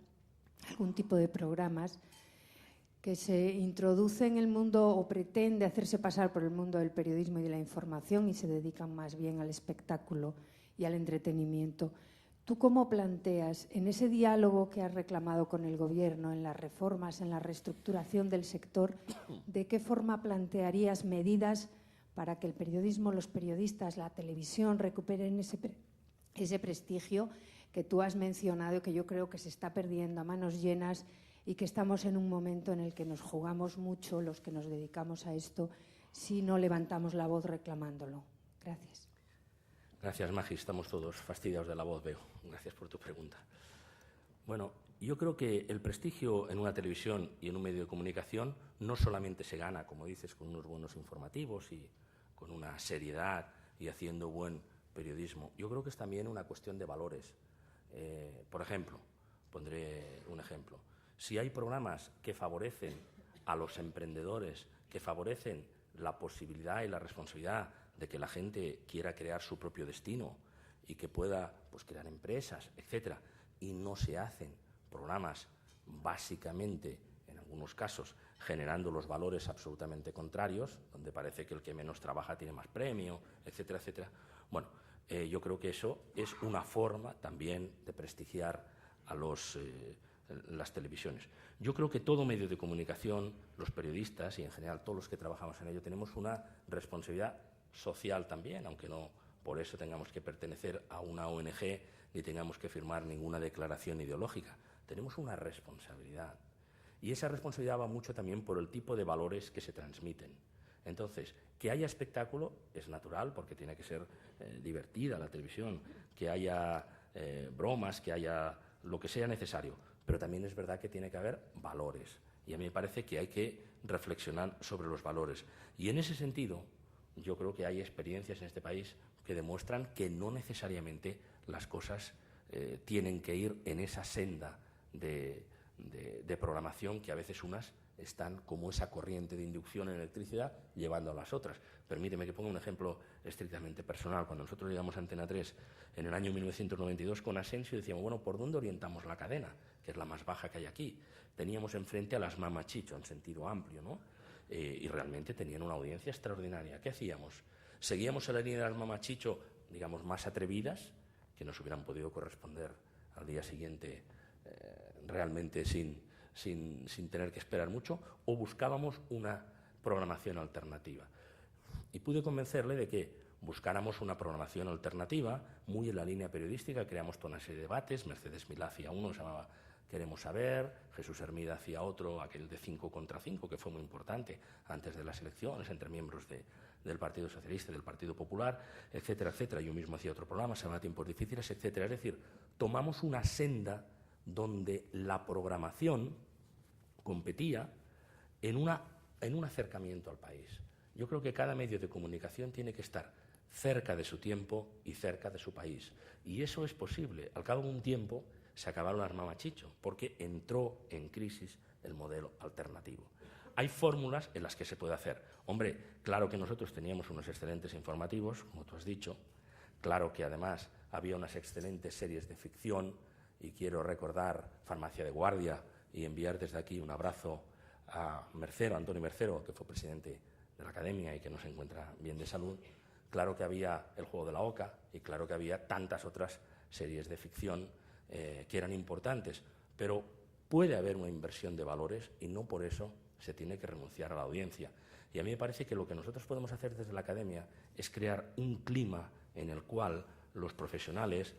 algún tipo de programas que se introduce en el mundo o pretende hacerse pasar por el mundo del periodismo y de la información y se dedican más bien al espectáculo y al entretenimiento. ¿Tú cómo planteas, en ese diálogo que has reclamado con el Gobierno, en las reformas, en la reestructuración del sector, de qué forma plantearías medidas para que el periodismo, los periodistas, la televisión recuperen ese prestigio que tú has mencionado y que yo creo que se está perdiendo a manos llenas, y que estamos en un momento en el que nos jugamos mucho los que nos dedicamos a esto si no levantamos la voz reclamándolo? Gracias. Gracias, Magi. Estamos todos fastidiados de la voz, veo. Gracias por tu pregunta. Bueno, yo creo que el prestigio en una televisión y en un medio de comunicación no solamente se gana, como dices, con unos buenos informativos y con una seriedad y haciendo buen periodismo. Yo creo que es también una cuestión de valores. Por ejemplo, pondré un ejemplo. Si hay programas que favorecen a los emprendedores, que favorecen la posibilidad y la responsabilidad de que la gente quiera crear su propio destino y que pueda crear empresas, etcétera, y no se hacen programas básicamente, en algunos casos, generando los valores absolutamente contrarios, donde parece que el que menos trabaja tiene más premio, etcétera, etcétera. Bueno, yo creo que eso es una forma también de prestigiar a las televisiones. Yo creo que todo medio de comunicación, los periodistas y en general todos los que trabajamos en ello, tenemos una responsabilidad social también, aunque no por eso tengamos que pertenecer a una ONG ni tengamos que firmar ninguna declaración ideológica. Tenemos una responsabilidad. Y esa responsabilidad va mucho también por el tipo de valores que se transmiten. Entonces, que haya espectáculo es natural porque tiene que ser divertida la televisión, que haya bromas, que haya lo que sea necesario. Pero también es verdad que tiene que haber valores. Y a mí me parece que hay que reflexionar sobre los valores. Y en ese sentido, yo creo que hay experiencias en este país que demuestran que no necesariamente las cosas tienen que ir en esa senda de programación que a veces unas están como esa corriente de inducción en electricidad llevando a las otras. Permíteme que ponga un ejemplo estrictamente personal. Cuando nosotros llegamos a Antena 3 en el año 1992 con Asensio decíamos, bueno, ¿por dónde orientamos la cadena? Que es la más baja que hay aquí. Teníamos enfrente a las Mama Chicho en sentido amplio, ¿no? Y realmente tenían una audiencia extraordinaria. ¿Qué hacíamos? Seguíamos en la línea de las Mama Chicho, digamos, más atrevidas, que nos hubieran podido corresponder al día siguiente realmente sin tener que esperar mucho, o buscábamos una programación alternativa. Y pude convencerle de que buscáramos una programación alternativa, muy en la línea periodística. Creamos toda una serie de debates. Mercedes Milá hacía uno que se llamaba Queremos saber, Jesús Hermida hacía otro, aquel de 5 contra 5, que fue muy importante antes de las elecciones, entre miembros del Partido Socialista y del Partido Popular, etcétera, etcétera. Yo mismo hacía otro programa, se llama Tiempos Difíciles, etcétera. Es decir, tomamos una senda donde la programación competía en un acercamiento al país. Yo creo que cada medio de comunicación tiene que estar cerca de su tiempo y cerca de su país. Y eso es posible. Al cabo de un tiempo se acabaron las mamachicho, porque entró en crisis el modelo alternativo. Hay fórmulas en las que se puede hacer. Hombre, claro que nosotros teníamos unos excelentes informativos, como tú has dicho. Claro que además había unas excelentes series de ficción, y quiero recordar Farmacia de Guardia y enviar desde aquí un abrazo a Antonio Mercero, que fue presidente de la Academia y que no se encuentra bien de salud. Claro que había El juego de la oca y claro que había tantas otras series de ficción que eran importantes, pero puede haber una inversión de valores y no por eso se tiene que renunciar a la audiencia. Y a mí me parece que lo que nosotros podemos hacer desde la Academia es crear un clima en el cual los profesionales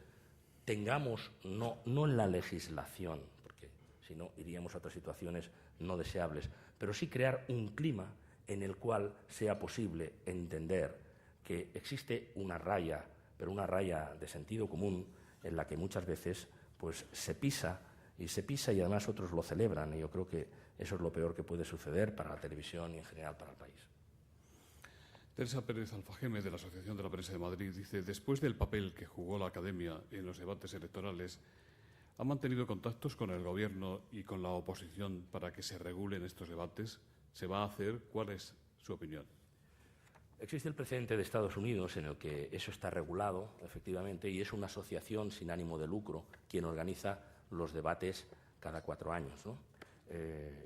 tengamos, no en la legislación, porque si no iríamos a otras situaciones no deseables, pero sí crear un clima en el cual sea posible entender que existe una raya, pero una raya de sentido común en la que muchas veces pues se pisa y además otros lo celebran, y yo creo que eso es lo peor que puede suceder para la televisión y en general para el país. Teresa Pérez Alfajeme, de la Asociación de la Prensa de Madrid, dice: después del papel que jugó la Academia en los debates electorales, ¿ha mantenido contactos con el Gobierno y con la oposición para que se regulen estos debates? ¿Se va a hacer? ¿Cuál es su opinión? Existe el precedente de Estados Unidos en el que eso está regulado, efectivamente, y es una asociación sin ánimo de lucro quien organiza los debates cada 4 años, ¿no?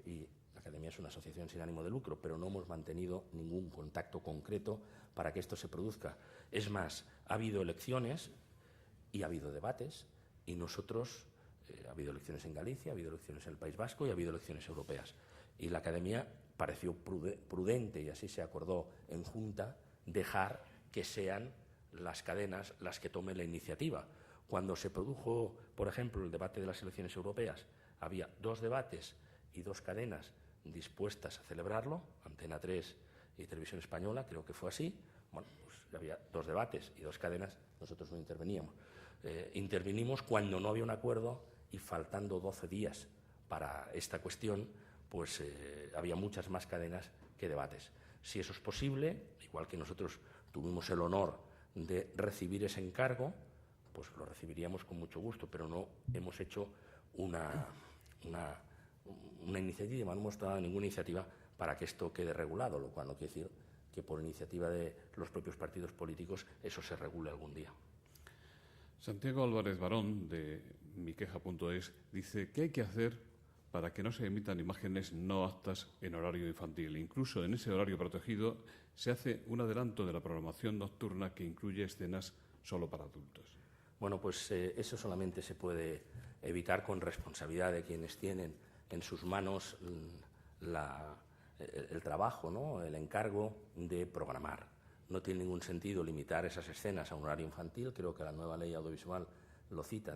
Y la Academia es una asociación sin ánimo de lucro, pero no hemos mantenido ningún contacto concreto para que esto se produzca. Es más, ha habido elecciones y ha habido debates, y nosotros, ha habido elecciones en Galicia, ha habido elecciones en el País Vasco y ha habido elecciones europeas. Y la Academia pareció prudente, y así se acordó en Junta, dejar que sean las cadenas las que tomen la iniciativa. Cuando se produjo, por ejemplo, el debate de las elecciones europeas, había 2 debates y 2 cadenas dispuestas a celebrarlo, Antena 3 y Televisión Española, creo que fue así. Bueno, pues había 2 debates y 2 cadenas, nosotros no interveníamos. Intervinimos cuando no había un acuerdo y faltando 12 días para esta cuestión, pues había muchas más cadenas que debates. Si eso es posible, igual que nosotros tuvimos el honor de recibir ese encargo, pues lo recibiríamos con mucho gusto, pero no hemos hecho una iniciativa, no hemos tomado ninguna iniciativa para que esto quede regulado, lo cual no quiere decir que por iniciativa de los propios partidos políticos eso se regule algún día. Santiago Álvarez Barón, de miqueja.es, dice: ¿qué hay que hacer para que no se emitan imágenes no aptas en horario infantil? Incluso en ese horario protegido se hace un adelanto de la programación nocturna que incluye escenas solo para adultos. Bueno, pues eso solamente se puede evitar con responsabilidad de quienes tienen en sus manos el trabajo, ¿no?, el encargo de programar. No tiene ningún sentido limitar esas escenas a un horario infantil. Creo que la nueva ley audiovisual lo fija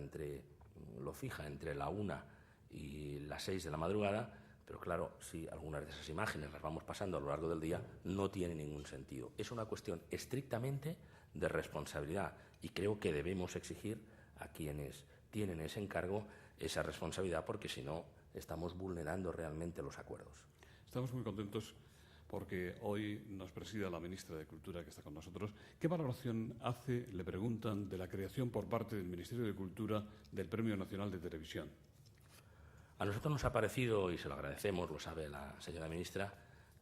entre la 1 y las 6 de la madrugada, pero claro, si algunas de esas imágenes las vamos pasando a lo largo del día, no tiene ningún sentido. Es una cuestión estrictamente de responsabilidad y creo que debemos exigir a quienes tienen ese encargo esa responsabilidad, porque si no estamos vulnerando realmente los acuerdos. Estamos muy contentos porque hoy nos presida la ministra de Cultura, que está con nosotros. ¿Qué valoración hace, le preguntan, de la creación por parte del Ministerio de Cultura del Premio Nacional de Televisión? A nosotros nos ha parecido, y se lo agradecemos, lo sabe la señora ministra,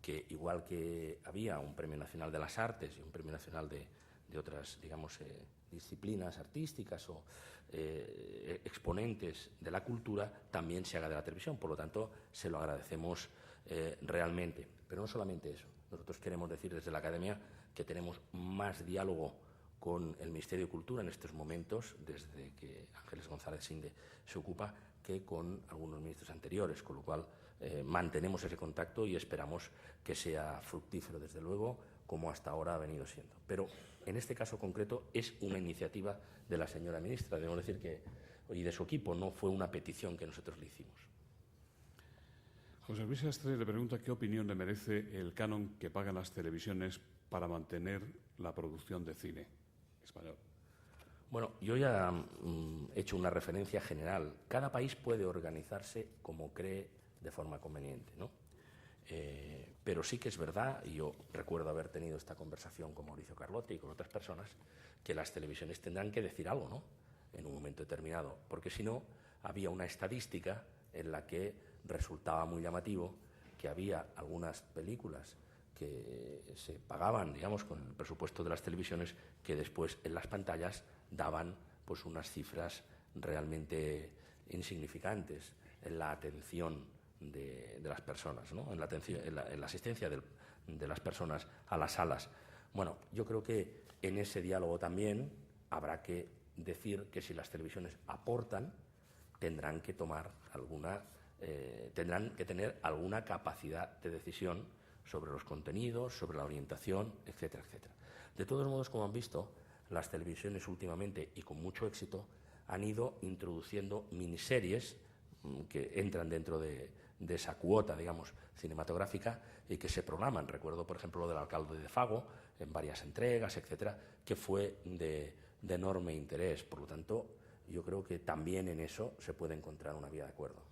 que igual que había un Premio Nacional de las Artes y un Premio Nacional de otras, digamos, disciplinas artísticas o exponentes de la cultura, también se haga de la televisión. Por lo tanto, se lo agradecemos realmente. Pero no solamente eso. Nosotros queremos decir desde la Academia que tenemos más diálogo con el Ministerio de Cultura en estos momentos, desde que Ángeles González Sinde se ocupa, que con algunos ministros anteriores, con lo cual mantenemos ese contacto y esperamos que sea fructífero, desde luego, como hasta ahora ha venido siendo. Pero en este caso concreto es una iniciativa de la señora ministra, debemos decir que, y de su equipo, no fue una petición que nosotros le hicimos. José Luis Sastre le pregunta qué opinión le merece el canon que pagan las televisiones para mantener la producción de cine español. Bueno, yo ya he hecho una referencia general. Cada país puede organizarse como cree de forma conveniente, ¿no? Pero sí que es verdad, y yo recuerdo haber tenido esta conversación con Mauricio Carlotti y con otras personas, que las televisiones tendrán que decir algo, ¿no?, en un momento determinado, porque si no, había una estadística en la que resultaba muy llamativo que había algunas películas que se pagaban, digamos, con el presupuesto de las televisiones, que después en las pantallas daban pues unas cifras realmente insignificantes en la atención de las personas, ¿no?, en la asistencia de las personas a las salas. Bueno, yo creo que en ese diálogo también habrá que decir que si las televisiones aportan, tendrán que tener alguna capacidad de decisión sobre los contenidos, sobre la orientación, etcétera, etcétera. De todos modos, como han visto, las televisiones últimamente, y con mucho éxito, han ido introduciendo miniseries que entran dentro de esa cuota, digamos, cinematográfica, y que se programan. Recuerdo, por ejemplo, lo del Alcalde de Fago, en varias entregas, etcétera, que fue de enorme interés. Por lo tanto, yo creo que también en eso se puede encontrar una vía de acuerdo.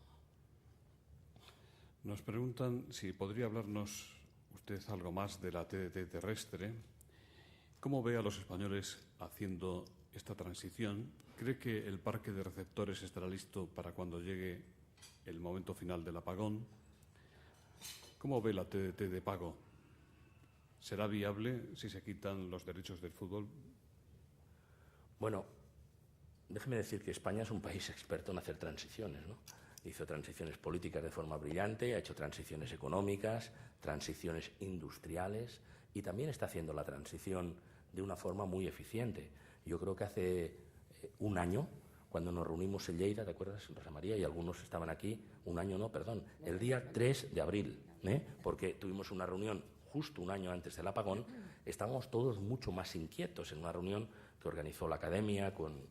Nos preguntan si podría hablarnos usted algo más de la TDT terrestre. ¿Cómo ve a los españoles haciendo esta transición? ¿Cree que el parque de receptores estará listo para cuando llegue el momento final del apagón? ¿Cómo ve la TDT de pago? ¿Será viable si se quitan los derechos del fútbol? Bueno, déjeme decir que España es un país experto en hacer transiciones, ¿no? Hizo transiciones políticas de forma brillante, ha hecho transiciones económicas, transiciones industriales, y también está haciendo la transición de una forma muy eficiente. Yo creo que hace un año, cuando nos reunimos en Lleida, ¿te acuerdas, Rosa María? Y algunos estaban aquí, el día 3 de abril, porque tuvimos una reunión justo un año antes del apagón. Estábamos todos mucho más inquietos en una reunión que organizó la Academia con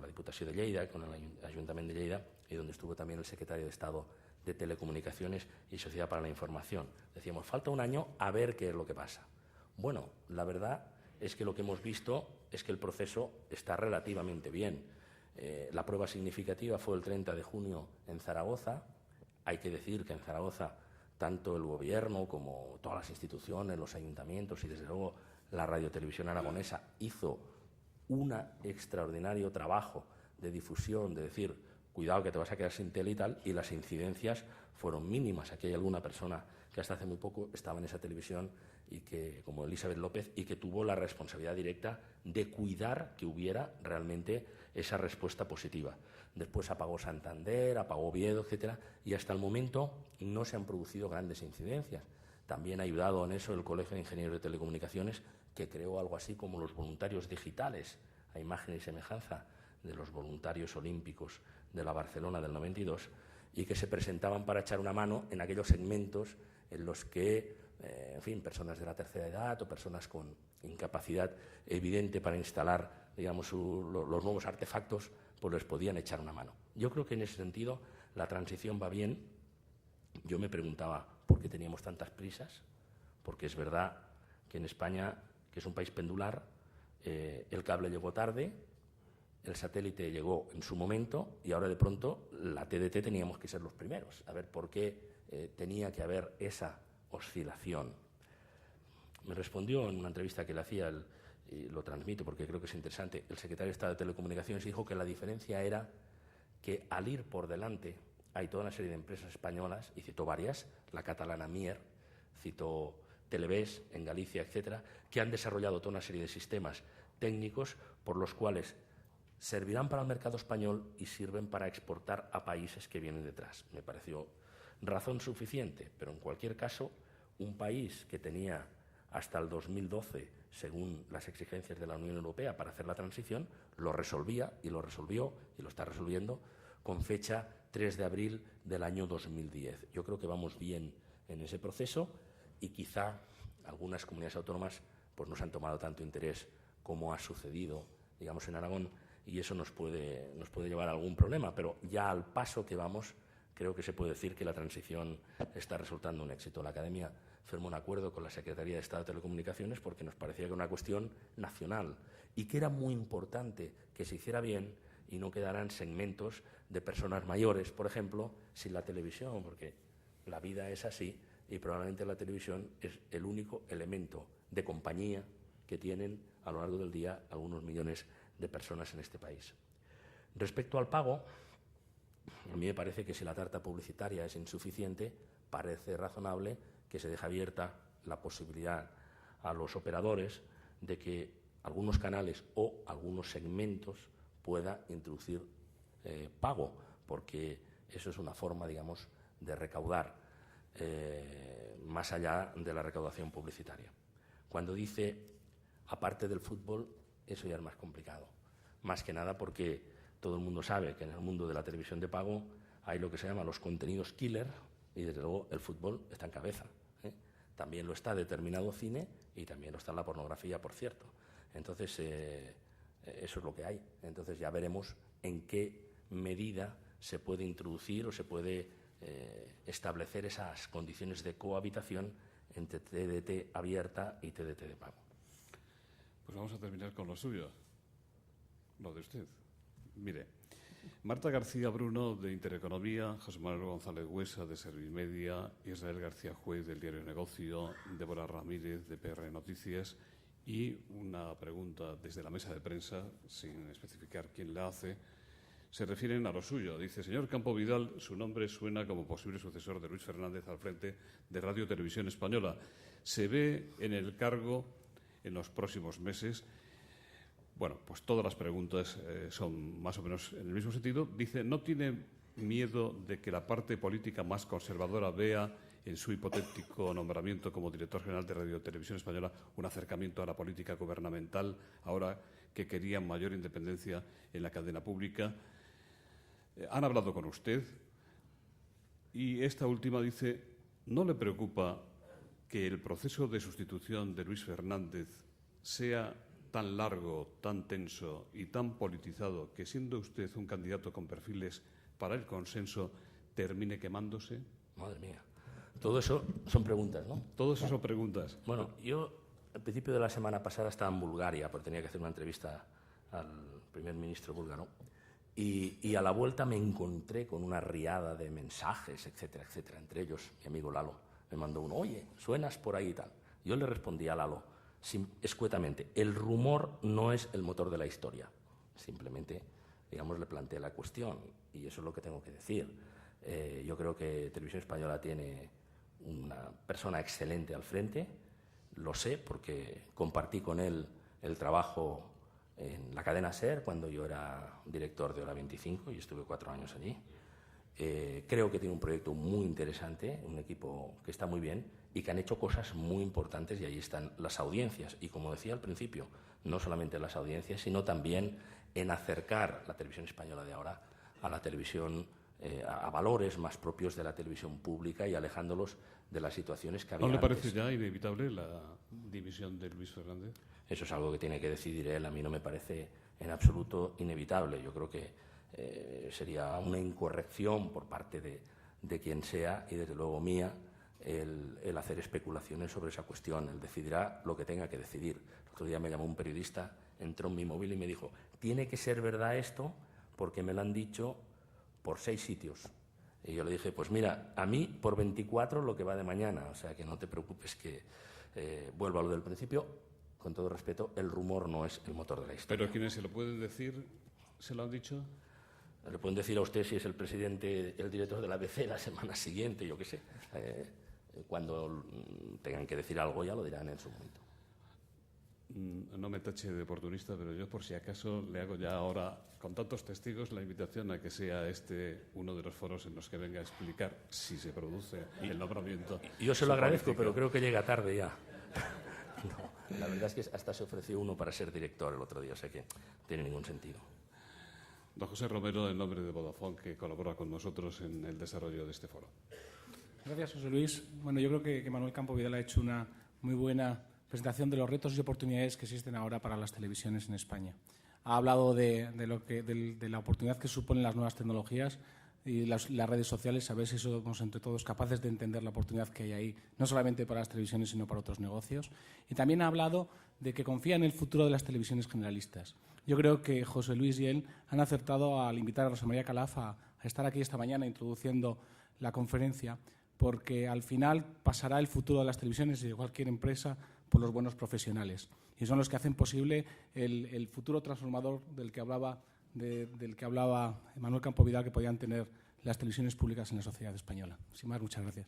la Diputación de Lleida, con el Ayuntamiento de Lleida, y donde estuvo también el secretario de Estado de Telecomunicaciones y Sociedad para la Información. Decíamos, falta un año a ver qué es lo que pasa. Bueno, la verdad es que lo que hemos visto es que el proceso está relativamente bien. La prueba significativa fue el 30 de junio en Zaragoza. Hay que decir que en Zaragoza tanto el Gobierno como todas las instituciones, los ayuntamientos y, desde luego, la Radiotelevisión Aragonesa hizo un extraordinario trabajo de difusión, de decir, cuidado que te vas a quedar sin tele y tal, y las incidencias fueron mínimas. Aquí hay alguna persona que hasta hace muy poco estaba en esa televisión, y que, como Elizabeth López, y que tuvo la responsabilidad directa de cuidar que hubiera realmente esa respuesta positiva. Después apagó Santander, apagó Oviedo, etcétera, y hasta el momento no se han producido grandes incidencias. También ha ayudado en eso el Colegio de Ingenieros de Telecomunicaciones, que creó algo así como los voluntarios digitales, a imagen y semejanza de los voluntarios olímpicos de la Barcelona del 92, y que se presentaban para echar una mano en aquellos segmentos en los que, personas de la tercera edad o personas con incapacidad evidente para instalar, digamos, los nuevos artefactos, pues les podían echar una mano. Yo creo que en ese sentido la transición va bien. Yo me preguntaba por qué teníamos tantas prisas, porque es verdad que en España, que es un país pendular, el cable llegó tarde, el satélite llegó en su momento, y ahora de pronto la TDT teníamos que ser los primeros. A ver por qué tenía que haber esa oscilación. Me respondió en una entrevista que le hacía, y lo transmito porque creo que es interesante, el secretario de Estado de Telecomunicaciones, dijo que la diferencia era que al ir por delante hay toda una serie de empresas españolas, y citó varias, la catalana Mier, citó Televés en Galicia, etcétera, que han desarrollado toda una serie de sistemas técnicos por los cuales servirán para el mercado español y sirven para exportar a países que vienen detrás. Me pareció razón suficiente, pero en cualquier caso, un país que tenía hasta el 2012, según las exigencias de la Unión Europea, para hacer la transición, lo resolvía, y lo resolvió, y lo está resolviendo, con fecha 3 de abril del año 2010. Yo creo que vamos bien en ese proceso, y quizá algunas comunidades autónomas pues no se han tomado tanto interés como ha sucedido, digamos, en Aragón, y eso nos puede llevar a algún problema, pero ya al paso que vamos, creo que se puede decir que la transición está resultando un éxito. La Academia firmó un acuerdo con la Secretaría de Estado de Telecomunicaciones porque nos parecía que era una cuestión nacional y que era muy importante que se hiciera bien y no quedaran segmentos de personas mayores, por ejemplo, sin la televisión, porque la vida es así y probablemente la televisión es el único elemento de compañía que tienen a lo largo del día algunos millones de personas en este país. Respecto al pago, a mí me parece que si la tarta publicitaria es insuficiente, parece razonable que se deje abierta la posibilidad a los operadores de que algunos canales o algunos segmentos pueda introducir pago, porque eso es una forma, digamos, de recaudar más allá de la recaudación publicitaria. Cuando dice aparte del fútbol, eso ya es más complicado. Más que nada porque todo el mundo sabe que en el mundo de la televisión de pago hay lo que se llama los contenidos killer y desde luego el fútbol está en cabeza. También lo está determinado cine y también lo está la pornografía, por cierto. Entonces, eso es lo que hay. Entonces ya veremos en qué medida se puede introducir o se puede establecer esas condiciones de cohabitación entre TDT abierta y TDT de pago. Pues vamos a terminar con lo suyo, lo de usted. Mire, Marta García Bruno, de Intereconomía, José Manuel González Huesa, de Servimedia, Israel García Juez, del diario Negocio, Débora Ramírez, de PR Noticias, y una pregunta desde la mesa de prensa, sin especificar quién la hace, se refieren a lo suyo. Dice, señor Campo Vidal, su nombre suena como posible sucesor de Luis Fernández al frente de Radio Televisión Española. ¿Se ve en el cargo en los próximos meses? Bueno, pues todas las preguntas son más o menos en el mismo sentido. Dice, ¿no tiene miedo de que la parte política más conservadora vea en su hipotético nombramiento como director general de Radio Televisión Española un acercamiento a la política gubernamental, ahora que querían mayor independencia en la cadena pública? Han hablado con usted y esta última dice, ¿no le preocupa que el proceso de sustitución de Luis Fernández sea tan largo, tan tenso y tan politizado que, siendo usted un candidato con perfiles para el consenso, termine quemándose? Madre mía. Todo eso son preguntas, ¿no? Todo eso son preguntas. Bueno, yo al principio de la semana pasada estaba en Bulgaria porque tenía que hacer una entrevista al primer ministro búlgaro y a la vuelta me encontré con una riada de mensajes, etcétera, etcétera. Entre ellos, mi amigo Lalo me mandó uno, oye, suenas por ahí y tal. Yo le respondí a Lalo escuetamente, el rumor no es el motor de la historia. Simplemente, digamos, le planteé la cuestión y eso es lo que tengo que decir. Yo creo que Televisión Española tiene una persona excelente al frente, lo sé porque compartí con él el trabajo en la cadena SER cuando yo era director de Hora 25 y estuve 4 años allí. Creo que tiene un proyecto muy interesante, un equipo que está muy bien y que han hecho cosas muy importantes y ahí están las audiencias. Y como decía al principio, no solamente las audiencias, sino también en acercar la televisión española de ahora a la televisión, a valores más propios de la televisión pública y alejándolos de las situaciones que había antes. ¿No le parece ya inevitable la dimisión de Luis Fernández? Eso es algo que tiene que decidir él. A mí no me parece en absoluto inevitable. Yo creo que sería una incorrección por parte de quien sea y desde luego mía el hacer especulaciones sobre esa cuestión. Él decidirá lo que tenga que decidir. El otro día me llamó un periodista, entró en mi móvil y me dijo, tiene que ser verdad esto porque me lo han dicho por 6 sitios. Y yo le dije, pues mira, a mí por 24 lo que va de mañana, o sea que no te preocupes que vuelvo a lo del principio. Con todo respeto, el rumor no es el motor de la historia. ¿Pero quienes se lo pueden decir, se lo han dicho? Le pueden decir a usted si es el presidente, el director de la ABC la semana siguiente, yo qué sé. Cuando tengan que decir algo ya lo dirán en su momento. No me tache de oportunista, pero yo por si acaso le hago ya ahora, con tantos testigos, la invitación a que sea este uno de los foros en los que venga a explicar si se produce el nombramiento. Yo se lo agradezco, pero creo que llega tarde ya. No, la verdad es que hasta se ofreció uno para ser director el otro día, o sea que no tiene ningún sentido. Don José Romero, en nombre de Vodafone, que colabora con nosotros en el desarrollo de este foro. Gracias, José Luis. Bueno, yo creo que Manuel Campo Vidal ha hecho una muy buena presentación de los retos y oportunidades que existen ahora para las televisiones en España. Ha hablado de la oportunidad que suponen las nuevas tecnologías y las redes sociales, a ver si somos entre todos capaces de entender la oportunidad que hay ahí, no solamente para las televisiones, sino para otros negocios. Y también ha hablado de que confía en el futuro de las televisiones generalistas. Yo creo que José Luis y él han acertado al invitar a Rosa María Calaf a estar aquí esta mañana introduciendo la conferencia, porque al final pasará el futuro de las televisiones y de cualquier empresa por los buenos profesionales. Y son los que hacen posible el futuro transformador del que hablaba Manuel Campo Vidal, que podían tener las televisiones públicas en la sociedad española. Sin más, muchas gracias.